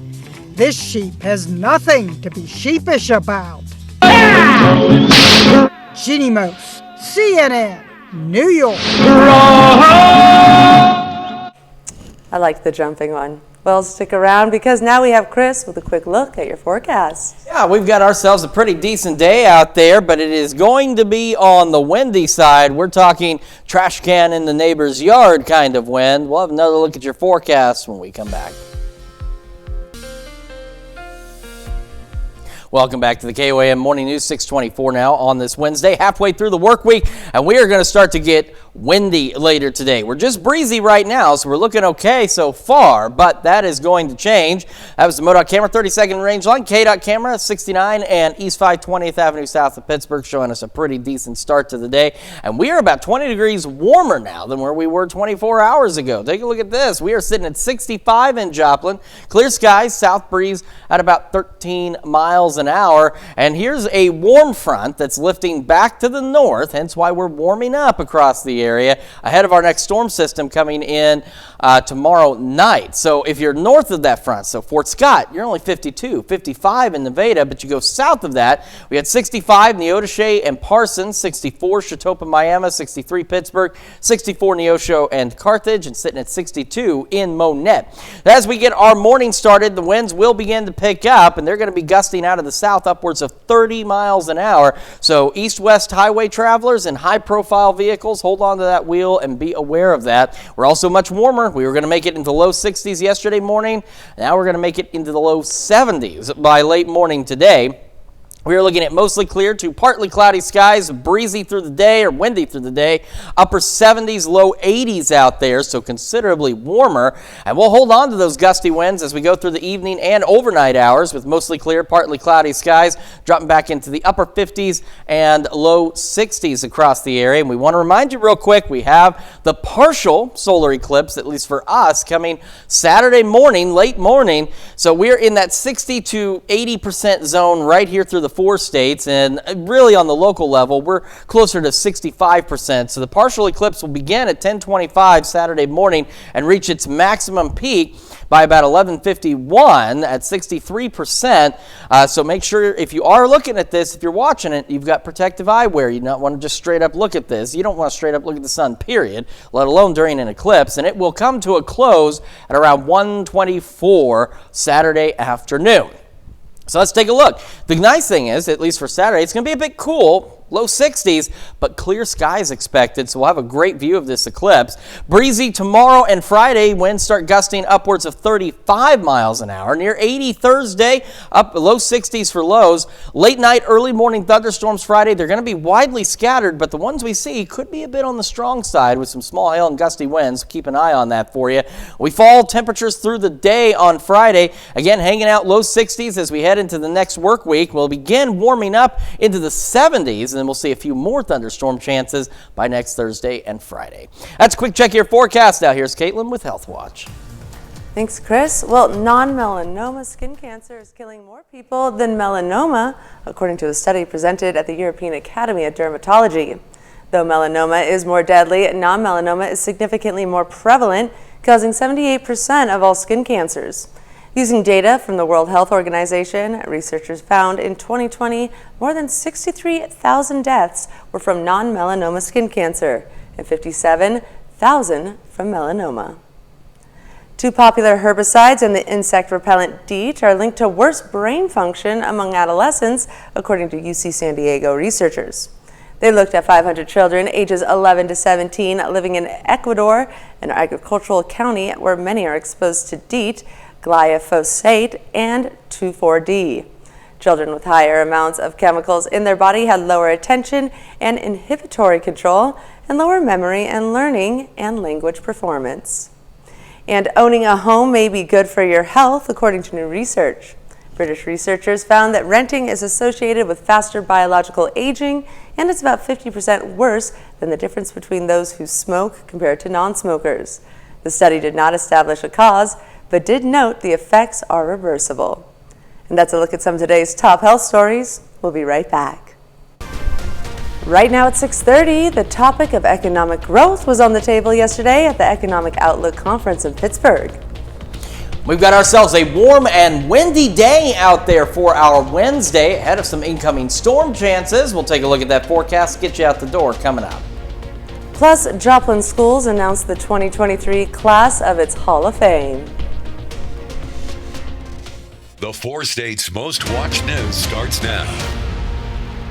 This sheep has nothing to be sheepish about. Jeannie Moose, CNN, New York. I like the jumping one. Well, stick around because now we have Chris with a quick look at your forecast. Yeah, we've got ourselves a pretty decent day out there, but it is going to be on the windy side. We're talking trash can in the neighbor's yard kind of wind. We'll have another look at your forecast when we come back. Welcome back to the KOAM Morning News, 624 now on this Wednesday, halfway through the work week, and we are going to start to get windy later today. We're just breezy right now, so we're looking okay so far, but that is going to change. That was the MoDOT camera, 30-second range line. KDOT camera, 69 and East 520th Avenue south of Pittsburgh, showing us a pretty decent start to the day. And we are about 20 degrees warmer now than where we were 24 hours ago. Take a look at this. We are sitting at 65 in Joplin. Clear skies, south breeze at about 13 miles an hour. And here's a warm front that's lifting back to the north, hence why we're warming up across the area ahead of our next storm system coming in tomorrow night. So if you're north of that front, so Fort Scott, you're only 52, 55 in Nevada, but you go south of that, we had 65 Neodesha and Parsons, 64 Chatopa, Miami, 63 Pittsburgh, 64 Neosho and Carthage, and sitting at 62 in Monette. As we get our morning started, the winds will begin to pick up, and they're going to be gusting out of the south upwards of 30 miles an hour. So east-west highway travelers and high-profile vehicles, hold on onto that wheel and be aware of that. We're also much warmer. We were going to make it into low 60s yesterday morning. Now we're going to make it into the low 70s by late morning today. We are looking at mostly clear to partly cloudy skies, breezy through the day or windy through the day, upper 70s, low 80s out there, so considerably warmer. And we'll hold on to those gusty winds as we go through the evening and overnight hours with mostly clear, partly cloudy skies, dropping back into the upper 50s and low 60s across the area. And we want to remind you real quick, we have the partial solar eclipse, at least for us, coming Saturday morning, late morning. So we're in that 60 to 80% zone right here through the 4 states, and really on the local level we're closer to 65%. So the partial eclipse will begin at 10:25 Saturday morning and reach its maximum peak by about 11:51 at 63%. So make sure if you are looking at this, if you're watching it, you've got protective eyewear. You don't want to just straight up look at this. You don't want to straight up look at the sun, period, let alone during an eclipse. And it will come to a close at around 1:24 Saturday afternoon. So let's take a look. The nice thing is, at least for Saturday, it's going to be a bit cool, low 60s, but clear skies expected, so we'll have a great view of this eclipse. Breezy tomorrow and Friday, winds start gusting upwards of 35 miles an hour. Near 80 Thursday, up low 60s for lows. Late night, early morning thunderstorms Friday. They're going to be widely scattered, but the ones we see could be a bit on the strong side with some small hail and gusty winds. Keep an eye on that for you. We fall temperatures through the day on Friday. Again, hanging out low 60s as we head into the next work week. We'll begin warming up into the 70s. And then we'll see a few more thunderstorm chances by next Thursday and Friday. That's a quick check of your forecast. Now here's Caitlin with Health Watch. Thanks, Chris. Well, non-melanoma skin cancer is killing more people than melanoma, according to a study presented at the European Academy of Dermatology. Though melanoma is more deadly, non-melanoma is significantly more prevalent, causing 78% of all skin cancers. Using data from the World Health Organization, researchers found in 2020 more than 63,000 deaths were from non-melanoma skin cancer and 57,000 from melanoma. Two popular herbicides and the insect repellent DEET are linked to worse brain function among adolescents, according to UC San Diego researchers. They looked at 500 children ages 11 to 17 living in Ecuador, an agricultural county where many are exposed to DEET, glyphosate, and 2,4-D. Children with higher amounts of chemicals in their body had lower attention and inhibitory control and lower memory and learning and language performance. And owning a home may be good for your health, according to new research. British researchers found that renting is associated with faster biological aging, and it's about 50% worse than the difference between those who smoke compared to non-smokers. The study did not establish a cause, but did note the effects are reversible. And that's a look at some of today's top health stories. We'll be right back. Right now at 6:30, the topic of economic growth was on the table yesterday at the Economic Outlook Conference in Pittsburgh. We've got ourselves a warm and windy day out there for our Wednesday, ahead of some incoming storm chances. We'll take a look at that forecast, get you out the door coming up. Plus, Joplin Schools announced the 2023 class of its Hall of Fame. The 4 states' most watched news starts now.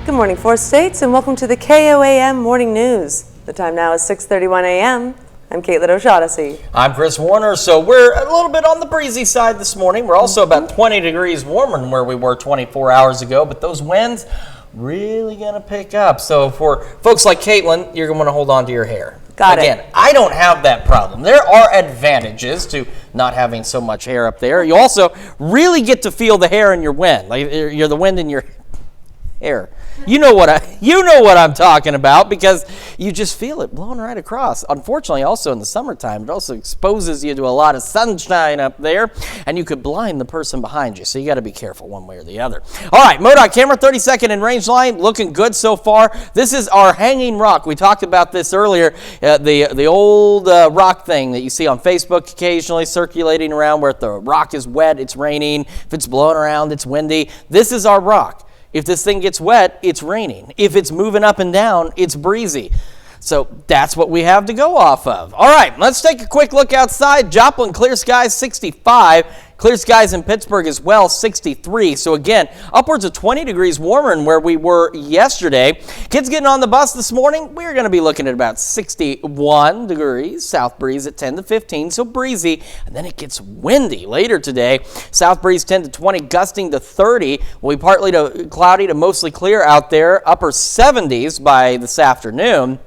Good morning, 4 states, and welcome to the KOAM Morning News. The time now is 6:31 a.m. I'm Caitlin O'Shaughnessy. I'm Chris Warner. So we're a little bit on the breezy side this morning. We're also about 20 degrees warmer than where we were 24 hours ago, but those winds really going to pick up. So for folks like Caitlin, you're going to want to hold on to your hair. Got it. Again, I don't have that problem. There are advantages to not having so much hair up there. You also really get to feel the hair in your wind. Like you're the wind in your hair. You know what I'm talking about, because you just feel it blowing right across. Unfortunately, also in the summertime, it also exposes you to a lot of sunshine up there, and you could blind the person behind you. So you got to be careful one way or the other. All right, MoDOT camera 32nd in range line, looking good so far. This is our hanging rock. We talked about this earlier, the old rock thing that you see on Facebook occasionally circulating around, where if the rock is wet, it's raining. If it's blowing around, it's windy. This is our rock. If this thing gets wet, it's raining. If it's moving up and down, it's breezy. So that's what we have to go off of. All right, let's take a quick look outside. Joplin, clear skies, 65. Clear skies in Pittsburgh as well, 63. So again, upwards of 20 degrees warmer than where we were yesterday. Kids getting on the bus this morning, we're going to be looking at about 61 degrees. South breeze at 10 to 15, so breezy. And then it gets windy later today. South breeze 10 to 20, gusting to 30. Will be partly to cloudy to mostly clear out there. Upper 70s by this afternoon.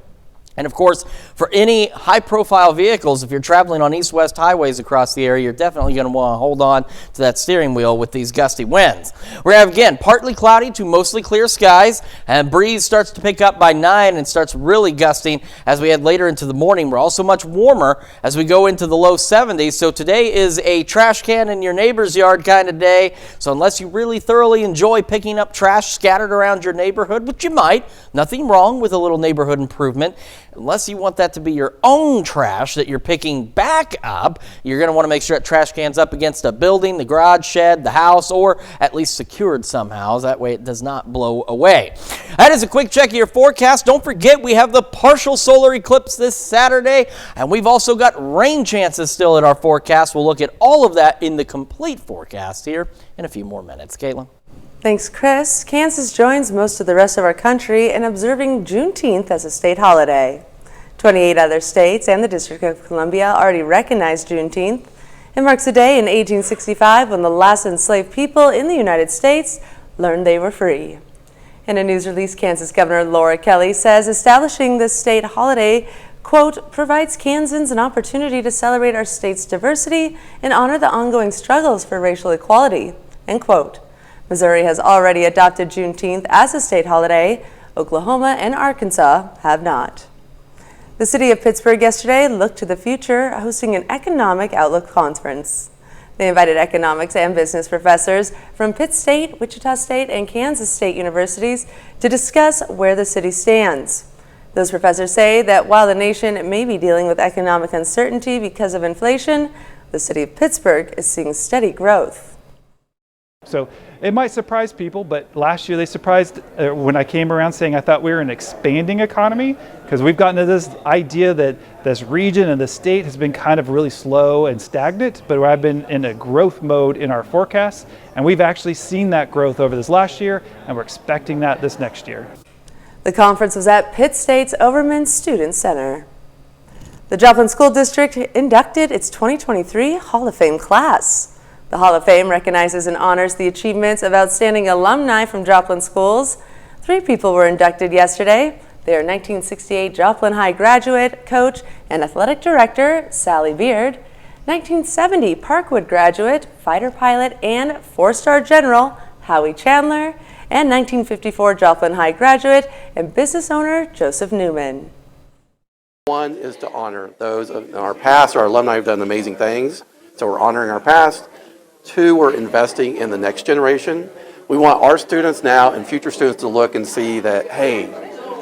And of course, for any high-profile vehicles, if you're traveling on east-west highways across the area, you're definitely going to want to hold on to that steering wheel with these gusty winds. We're going to have, again, partly cloudy to mostly clear skies, and breeze starts to pick up by 9 and starts really gusting as we head later into the morning. We're also much warmer as we go into the low 70s, so today is a trash can in your neighbor's yard kind of day. So unless you really thoroughly enjoy picking up trash scattered around your neighborhood, which you might, nothing wrong with a little neighborhood improvement. Unless you want that to be your own trash that you're picking back up, you're going to want to make sure that trash can's up against a building, the garage, shed, the house, or at least secured somehow. That way it does not blow away. That is a quick check of your forecast. Don't forget we have the partial solar eclipse this Saturday, and we've also got rain chances still in our forecast. We'll look at all of that in the complete forecast here in a few more minutes. Caitlin? Thanks, Chris. Kansas joins most of the rest of our country in observing Juneteenth as a state holiday. 28 other states and the District of Columbia already recognize Juneteenth. It marks a day in 1865 when the last enslaved people in the United States learned they were free. In a news release, Kansas Governor Laura Kelly says establishing this state holiday, quote, provides Kansans an opportunity to celebrate our state's diversity and honor the ongoing struggles for racial equality, end quote. Missouri has already adopted Juneteenth as a state holiday. Oklahoma and Arkansas have not. The city of Pittsburgh yesterday looked to the future, hosting an Economic Outlook conference. They invited economics and business professors from Pitt State, Wichita State, and Kansas State universities to discuss where the city stands. Those professors say that while the nation may be dealing with economic uncertainty because of inflation, the city of Pittsburgh is seeing steady growth. So it might surprise people, but last year they surprised when I came around saying I thought we were an expanding economy, because we've gotten to this idea that this region and the state has been kind of really slow and stagnant, but I've been in a growth mode in our forecasts, and we've actually seen that growth over this last year, and we're expecting that this next year. The conference was at Pitt State's Overman Student Center. The Joplin School District inducted its 2023 Hall of Fame class. The Hall of Fame recognizes and honors the achievements of outstanding alumni from Joplin schools. 3 people were inducted yesterday. They are 1968 Joplin High graduate, coach, and athletic director Sally Beard, 1970 Parkwood graduate, fighter pilot, and 4-star general Howie Chandler, and 1954 Joplin High graduate and business owner Joseph Newman. One is to honor those in our past. Our alumni have done amazing things, so we're honoring our past. 2, we're investing in the next generation. We want our students now and future students to look and see that, hey,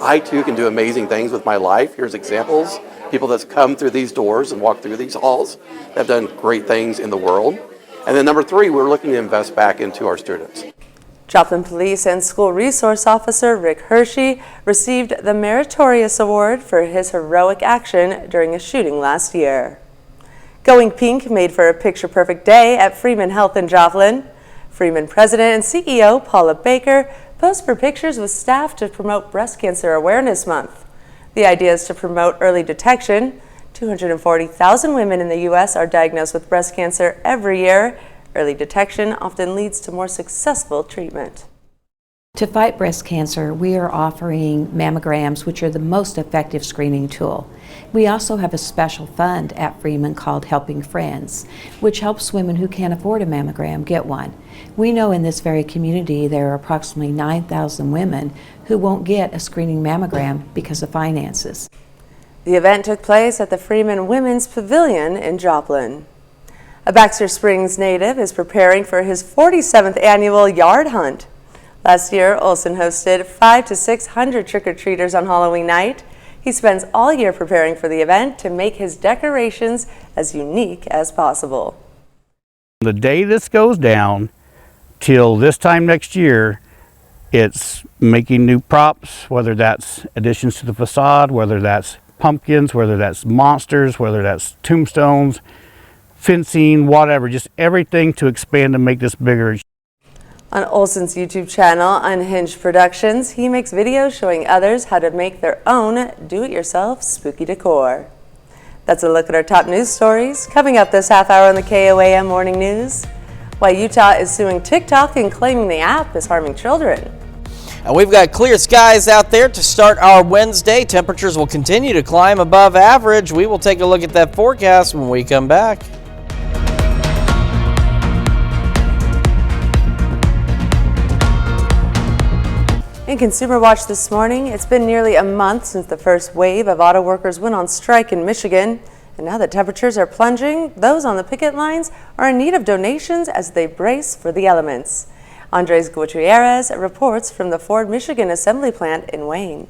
I too can do amazing things with my life. Here's examples. People that's come through these doors and walked through these halls that have done great things in the world. And then number 3, we're looking to invest back into our students. Joplin Police and School Resource Officer Rick Hershey received the Meritorious Award for his heroic action during a shooting last year. Going Pink made for a picture-perfect day at Freeman Health in Joplin. Freeman President and CEO Paula Baker posed for pictures with staff to promote Breast Cancer Awareness Month. The idea is to promote early detection. 240,000 women in the U.S. are diagnosed with breast cancer every year. Early detection often leads to more successful treatment. To fight breast cancer, we are offering mammograms, which are the most effective screening tool. We also have a special fund at Freeman called Helping Friends, which helps women who can't afford a mammogram get one. We know in this very community there are approximately 9,000 women who won't get a screening mammogram because of finances. The event took place at the Freeman Women's Pavilion in Joplin. A Baxter Springs native is preparing for his 47th annual yard hunt. Last year, Olson hosted 500 to 600 trick-or-treaters on Halloween night. He spends all year preparing for the event to make his decorations as unique as possible. The day this goes down till this time next year, It's making new props, whether that's additions to the facade, whether that's pumpkins, whether that's monsters, whether that's tombstones, fencing, whatever, just everything to expand and make this bigger. On Olson's YouTube channel, Unhinged Productions, he makes videos showing others how to make their own do-it-yourself spooky decor. That's a look at our top news stories. Coming up this half hour on the KOAM Morning News, why Utah is suing TikTok and claiming the app is harming children. And we've got clear skies out there to start our Wednesday. Temperatures will continue to climb above average. We will take a look at that forecast when we come back. In Consumer Watch this morning, it's been nearly a month since the first wave of auto workers went on strike in Michigan. And now that temperatures are plunging, those on the picket lines are in need of donations as they brace for the elements. Andres Gutierrez reports from the Ford, Michigan assembly plant in Wayne.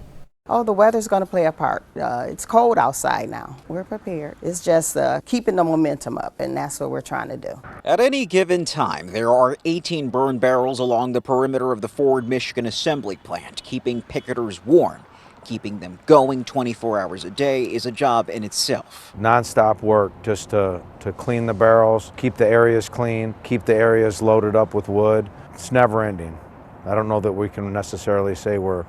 Oh, the weather's going to play a part. It's cold outside now. We're prepared. It's just keeping the momentum up, and that's what we're trying to do. At any given time, there are 18 burn barrels along the perimeter of the Ford, Michigan assembly plant, keeping picketers warm. Keeping them going 24 hours a day is a job in itself. Non-stop work just to clean the barrels, keep the areas clean, keep the areas loaded up with wood. It's never ending. I don't know that we can necessarily say we're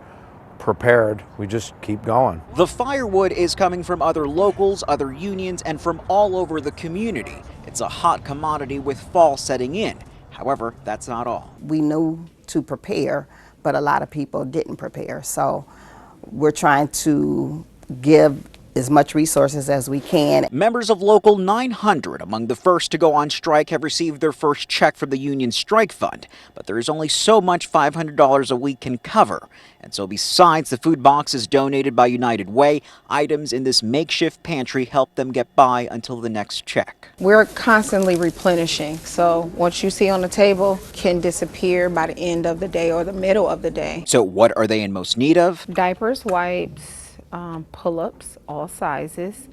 prepared. We just keep going. The firewood is coming from other locals, other unions, and from all over the community. It's a hot commodity with fall setting in. However, that's not all. We knew to prepare, but a lot of people didn't prepare. So we're trying to give as much resources as we can. Members of Local 900, among the first to go on strike, have received their first check from the union strike fund. But there is only so much $500 a week can cover. And so besides the food boxes donated by United Way, items in this makeshift pantry help them get by until the next check. We're constantly replenishing. So what you see on the table can disappear by the end of the day or the middle of the day. So what are they in most need of? Diapers, wipes, pull-ups, all sizes,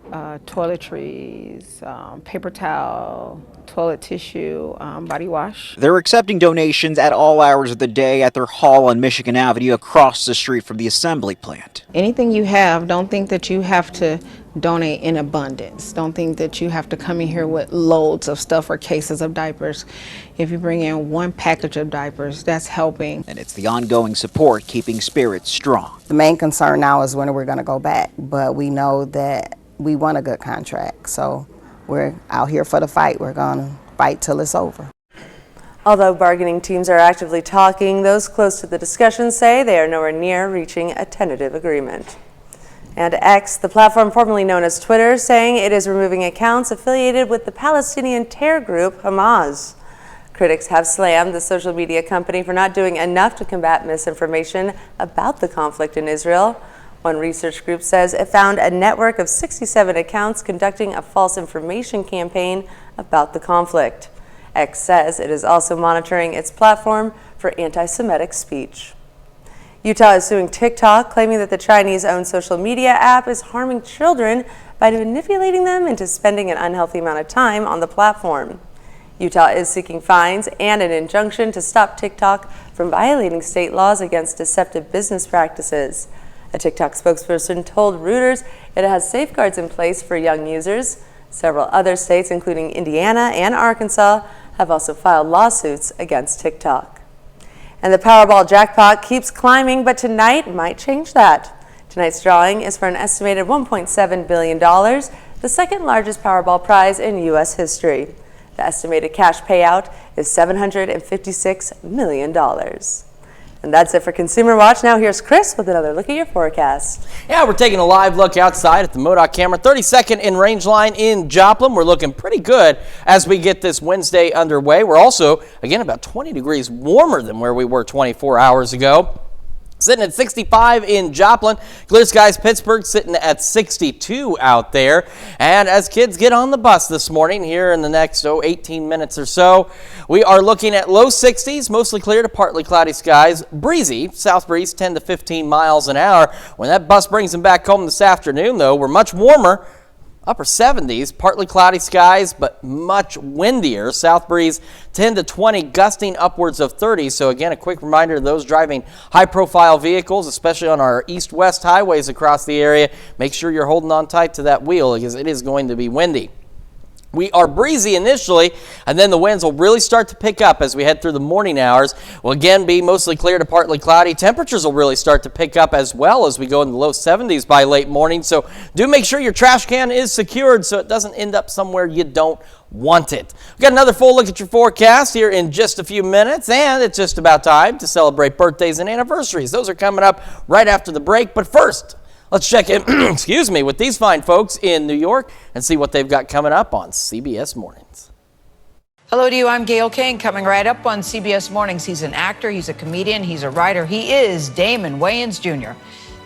toiletries, paper towel, toilet tissue, body wash. They're accepting donations at all hours of the day at their hall on Michigan Avenue across the street from the assembly plant. Anything you have, don't think that you have to donate in abundance. Don't think that you have to come in here with loads of stuff or cases of diapers. If you bring in one package of diapers, that's helping. And it's the ongoing support keeping spirits strong. The main concern now is when we're going to go back, but we know that we want a good contract. So we're out here for the fight. We're going to fight till it's over. Although bargaining teams are actively talking, those close to the discussion say they are nowhere near reaching a tentative agreement. And X, the platform formerly known as Twitter, saying it is removing accounts affiliated with the Palestinian terror group Hamas. Critics have slammed the social media company for not doing enough to combat misinformation about the conflict in Israel. One research group says it found a network of 67 accounts conducting a false information campaign about the conflict. X says it is also monitoring its platform for anti-Semitic speech. Utah is suing TikTok, claiming that the Chinese-owned social media app is harming children by manipulating them into spending an unhealthy amount of time on the platform. Utah is seeking fines and an injunction to stop TikTok from violating state laws against deceptive business practices. A TikTok spokesperson told Reuters it has safeguards in place for young users. Several other states, including Indiana and Arkansas, have also filed lawsuits against TikTok. And the Powerball jackpot keeps climbing, but tonight might change that. Tonight's drawing is for an estimated $1.7 billion, the second largest Powerball prize in U.S. history. The estimated cash payout is $756 million. And that's it for Consumer Watch. Now here's Chris with another look at your forecast. Yeah, we're taking a live look outside at the MODOK camera. 32nd in range line in Joplin. We're looking pretty good as we get this Wednesday underway. We're also, again, about 20 degrees warmer than where we were 24 hours ago. Sitting at 65 in Joplin. Clear skies, Pittsburgh sitting at 62 out there. And as kids get on the bus this morning here in the next 18 minutes or so, we are looking at low 60s, mostly clear to partly cloudy skies. Breezy, south breeze 10 to 15 miles an hour. When that bus brings them back home this afternoon, though, we're much warmer. Upper 70s, partly cloudy skies, but much windier. South breeze 10 to 20, gusting upwards of 30. So again, a quick reminder to those driving high-profile vehicles, especially on our east-west highways across the area, make sure you're holding on tight to that wheel because it is going to be windy. We are breezy initially, and then the winds will really start to pick up as we head through the morning hours. Will again be mostly clear to partly cloudy. Temperatures will really start to pick up as well as we go in the low 70s by late morning. So do make sure your trash can is secured so it doesn't end up somewhere you don't want it. We've got another full look at your forecast here in just a few minutes, and it's just about time to celebrate birthdays and anniversaries. Those are coming up right after the break, but first, let's check in, excuse me, with these fine folks in New York and see what they've got coming up on CBS Mornings. Hello to you, I'm Gail King, coming right up on CBS Mornings. He's an actor, he's a comedian, he's a writer. He is Damon Wayans Jr.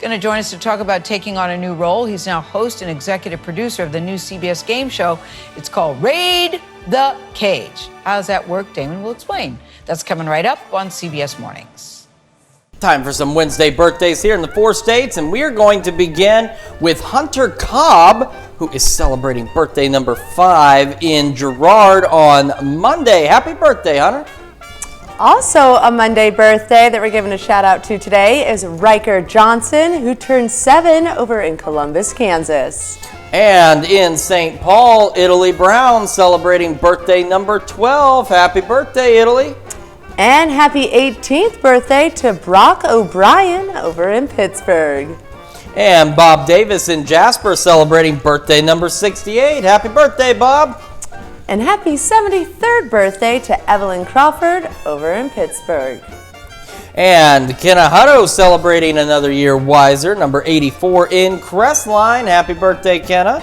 Going to join us to talk about taking on a new role. He's now host and executive producer of the new CBS game show. It's called Raid the Cage. How does that work? Damon will explain. That's coming right up on CBS Mornings. Time for some Wednesday birthdays here in the 4 states, and we are going to begin with Hunter Cobb, who is celebrating birthday number 5 in Girard on Monday. Happy birthday, Hunter. Also a Monday birthday that we're giving a shout out to today is Riker Johnson, who turned 7 over in Columbus, Kansas. And in St. Paul, Italy Brown celebrating birthday number 12. Happy birthday, Italy. And happy 18th birthday to Brock O'Brien over in Pittsburgh. And Bob Davis in Jasper celebrating birthday number 68. Happy birthday, Bob. And happy 73rd birthday to Evelyn Crawford over in Pittsburgh. And Kenna Hutto celebrating another year wiser, number 84 in Crestline. Happy birthday, Kenna.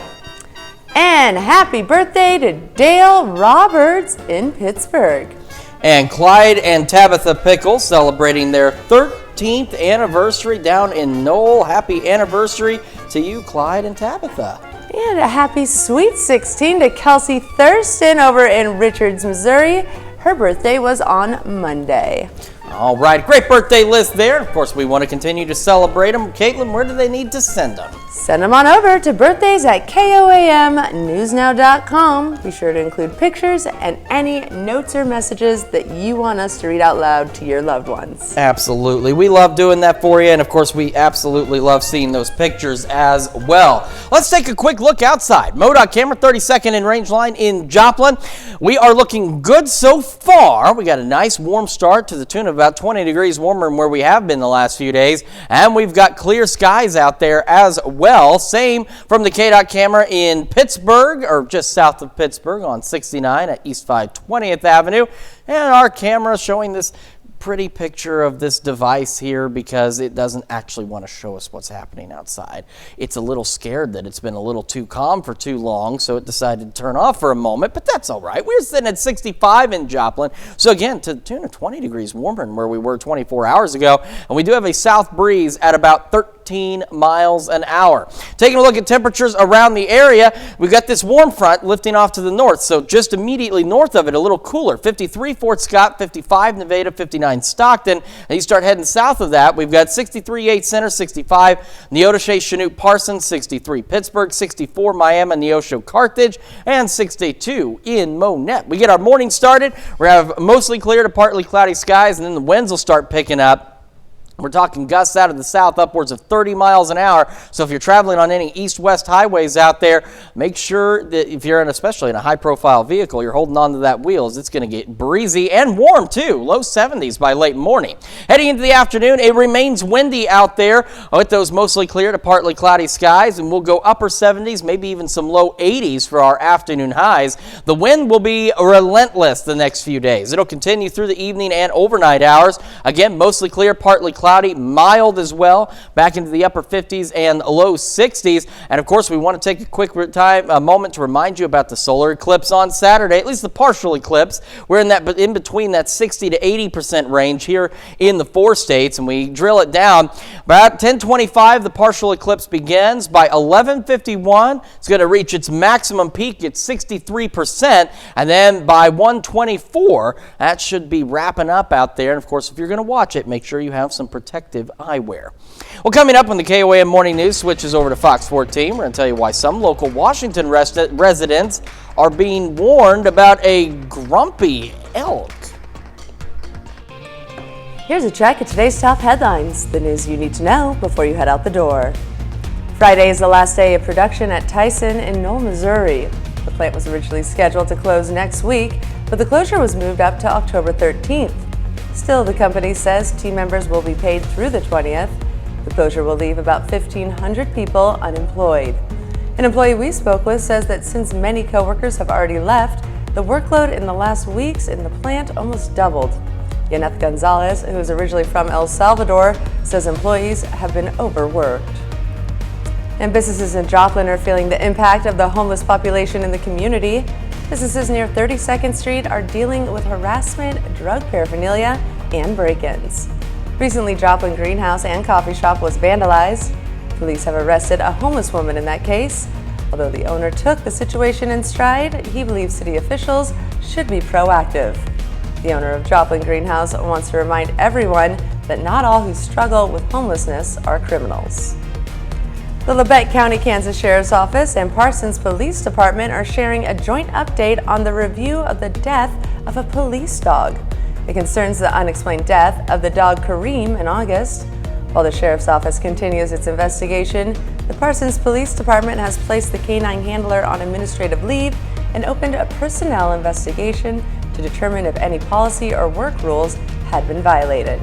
And happy birthday to Dale Roberts in Pittsburgh. And Clyde and Tabitha Pickle celebrating their 13th anniversary down in Knoll. Happy anniversary to you, Clyde and Tabitha. And a happy sweet 16 to Kelsey Thurston over in Richards, Missouri. Her birthday was on Monday. All right, great birthday list there. Of course, we want to continue to celebrate them. Caitlin, where do they need to send them? Send them on over to birthdays@KOAMnewsnow.com. Be sure to include pictures and any notes or messages that you want us to read out loud to your loved ones. Absolutely. We love doing that for you, and of course, we absolutely love seeing those pictures as well. Let's take a quick look outside. MoDOT camera, 32nd in range line in Joplin. We are looking good so far. We got a nice warm start to the tune of about 20 degrees warmer than where we have been the last few days, and we've got clear skies out there as well. Same from the KDOT camera in Pittsburgh, or just south of Pittsburgh on 69 at East 520th Avenue, and our camera showing this pretty picture of this device here because it doesn't actually want to show us what's happening outside. It's a little scared that it's been a little too calm for too long, so it decided to turn off for a moment, but that's all right. We're sitting at 65 in Joplin, so again, to the tune of 20 degrees warmer than where we were 24 hours ago, and we do have a south breeze at about 13 miles an hour. Taking a look at temperatures around the area, we've got this warm front lifting off to the north, so just immediately north of it, a little cooler. 53 Fort Scott, 55 Nevada, 59 Stockton, and you start heading south of that, we've got 63 8 Center, 65 Neodesha, Chanute, Parsons, 63 Pittsburgh, 64 Miami, Neosho, Carthage, and 62 in Monette. We get our morning started. We have mostly clear to partly cloudy skies, and then the winds will start picking up. We're talking gusts out of the south upwards of 30 miles an hour. So if you're traveling on any east-west highways out there, make sure that if you're especially in a high-profile vehicle, you're holding on to that wheel, as it's going to get breezy and warm too. Low 70s by late morning. Heading into the afternoon, it remains windy out there with those mostly clear to partly cloudy skies, and we'll go upper 70s, maybe even some low 80s for our afternoon highs. The wind will be relentless the next few days. It'll continue through the evening and overnight hours. Again, mostly clear, partly cloudy, mild as well, back into the upper 50s and low 60s. And of course, we want to take a quick moment to remind you about the solar eclipse on Saturday, at least the partial eclipse. We're in between that 60 to 80% range here in the 4 states, and we drill it down. About 10:25, the partial eclipse begins. By 11:51, it's going to reach its maximum peak at 63%, and then by 1:24, that should be wrapping up out there. And of course, if you're going to watch it, make sure you have some protective eyewear. Well, coming up when the KOAM Morning News switches over to Fox 14, we're going to tell you why some local Washington residents are being warned about a grumpy elk. Here's a check of today's top headlines, the news you need to know before you head out the door. Friday is the last day of production at Tyson in Knoll, Missouri. The plant was originally scheduled to close next week, but the closure was moved up to October 13th. Still, the company says team members will be paid through the 20th. The closure will leave about 1,500 people unemployed. An employee we spoke with says that since many coworkers have already left, the workload in the last weeks in the plant almost doubled. Yaneth Gonzalez, who is originally from El Salvador, says employees have been overworked. And businesses in Joplin are feeling the impact of the homeless population in the community. Businesses near 32nd Street are dealing with harassment, drug paraphernalia, and break-ins. Recently, Joplin Greenhouse and Coffee Shop was vandalized. Police have arrested a homeless woman in that case. Although the owner took the situation in stride, he believes city officials should be proactive. The owner of Joplin Greenhouse wants to remind everyone that not all who struggle with homelessness are criminals. The Labette County, Kansas Sheriff's Office and Parsons Police Department are sharing a joint update on the review of the death of a police dog. It concerns the unexplained death of the dog Kareem in August. While the Sheriff's Office continues its investigation, the Parsons Police Department has placed the canine handler on administrative leave and opened a personnel investigation to determine if any policy or work rules had been violated.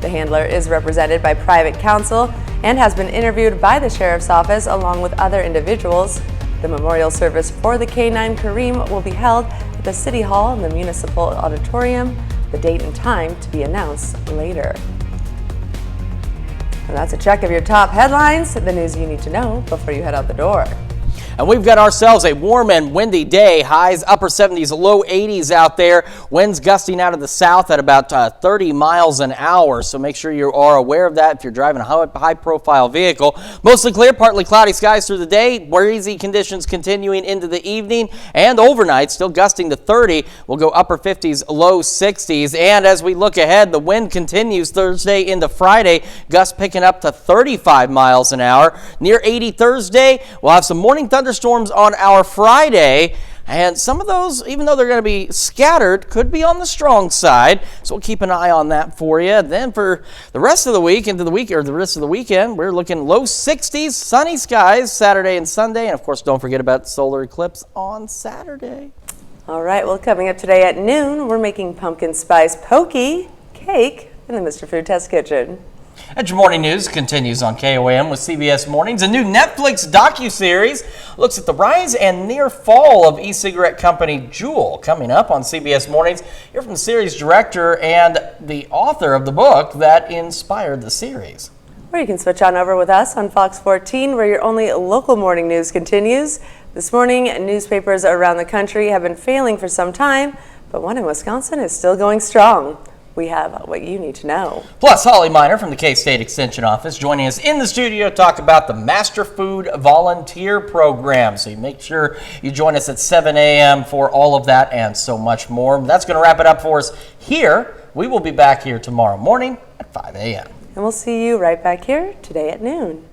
The handler is represented by private counsel and has been interviewed by the Sheriff's Office along with other individuals. The memorial service for the canine Kareem will be held at the City Hall in the Municipal Auditorium. The date and time to be announced later. And that's a check of your top headlines, the news you need to know before you head out the door. And we've got ourselves a warm and windy day. Highs upper 70s, low 80s out there. Winds gusting out of the south at about 30 miles an hour. So make sure you are aware of that if you're driving a high-profile vehicle. Mostly clear, partly cloudy skies through the day. Breezy conditions continuing into the evening and overnight. Still gusting to 30. We'll go upper 50s, low 60s. And as we look ahead, the wind continues Thursday into Friday. Gusts picking up to 35 miles an hour. Near 80 Thursday. We'll have some morning thunderstorms on our Friday, and some of those, even though they're going to be scattered, could be on the strong side. So we'll keep an eye on that for you. Then for the rest of the week, into the week or the rest of the weekend, we're looking low 60s, sunny skies Saturday and Sunday, and of course, don't forget about solar eclipse on Saturday. All right, well, coming up today at noon, we're making pumpkin spice pokey cake in the Mr. Food Test Kitchen. And your morning news continues on KOAM with CBS Mornings. A new Netflix docuseries looks at the rise and near fall of e-cigarette company Juul. Coming up on CBS Mornings, hear from the series director and the author of the book that inspired the series. Or you can switch on over with us on Fox 14, where your only local morning news continues. This morning, newspapers around the country have been failing for some time, but one in Wisconsin is still going strong. We have what you need to know. Plus, Holly Miner from the K-State Extension Office joining us in the studio to talk about the Master Food Volunteer Program. So you make sure you join us at 7 a.m. for all of that and so much more. That's going to wrap it up for us here. We will be back here tomorrow morning at 5 a.m. And we'll see you right back here today at noon.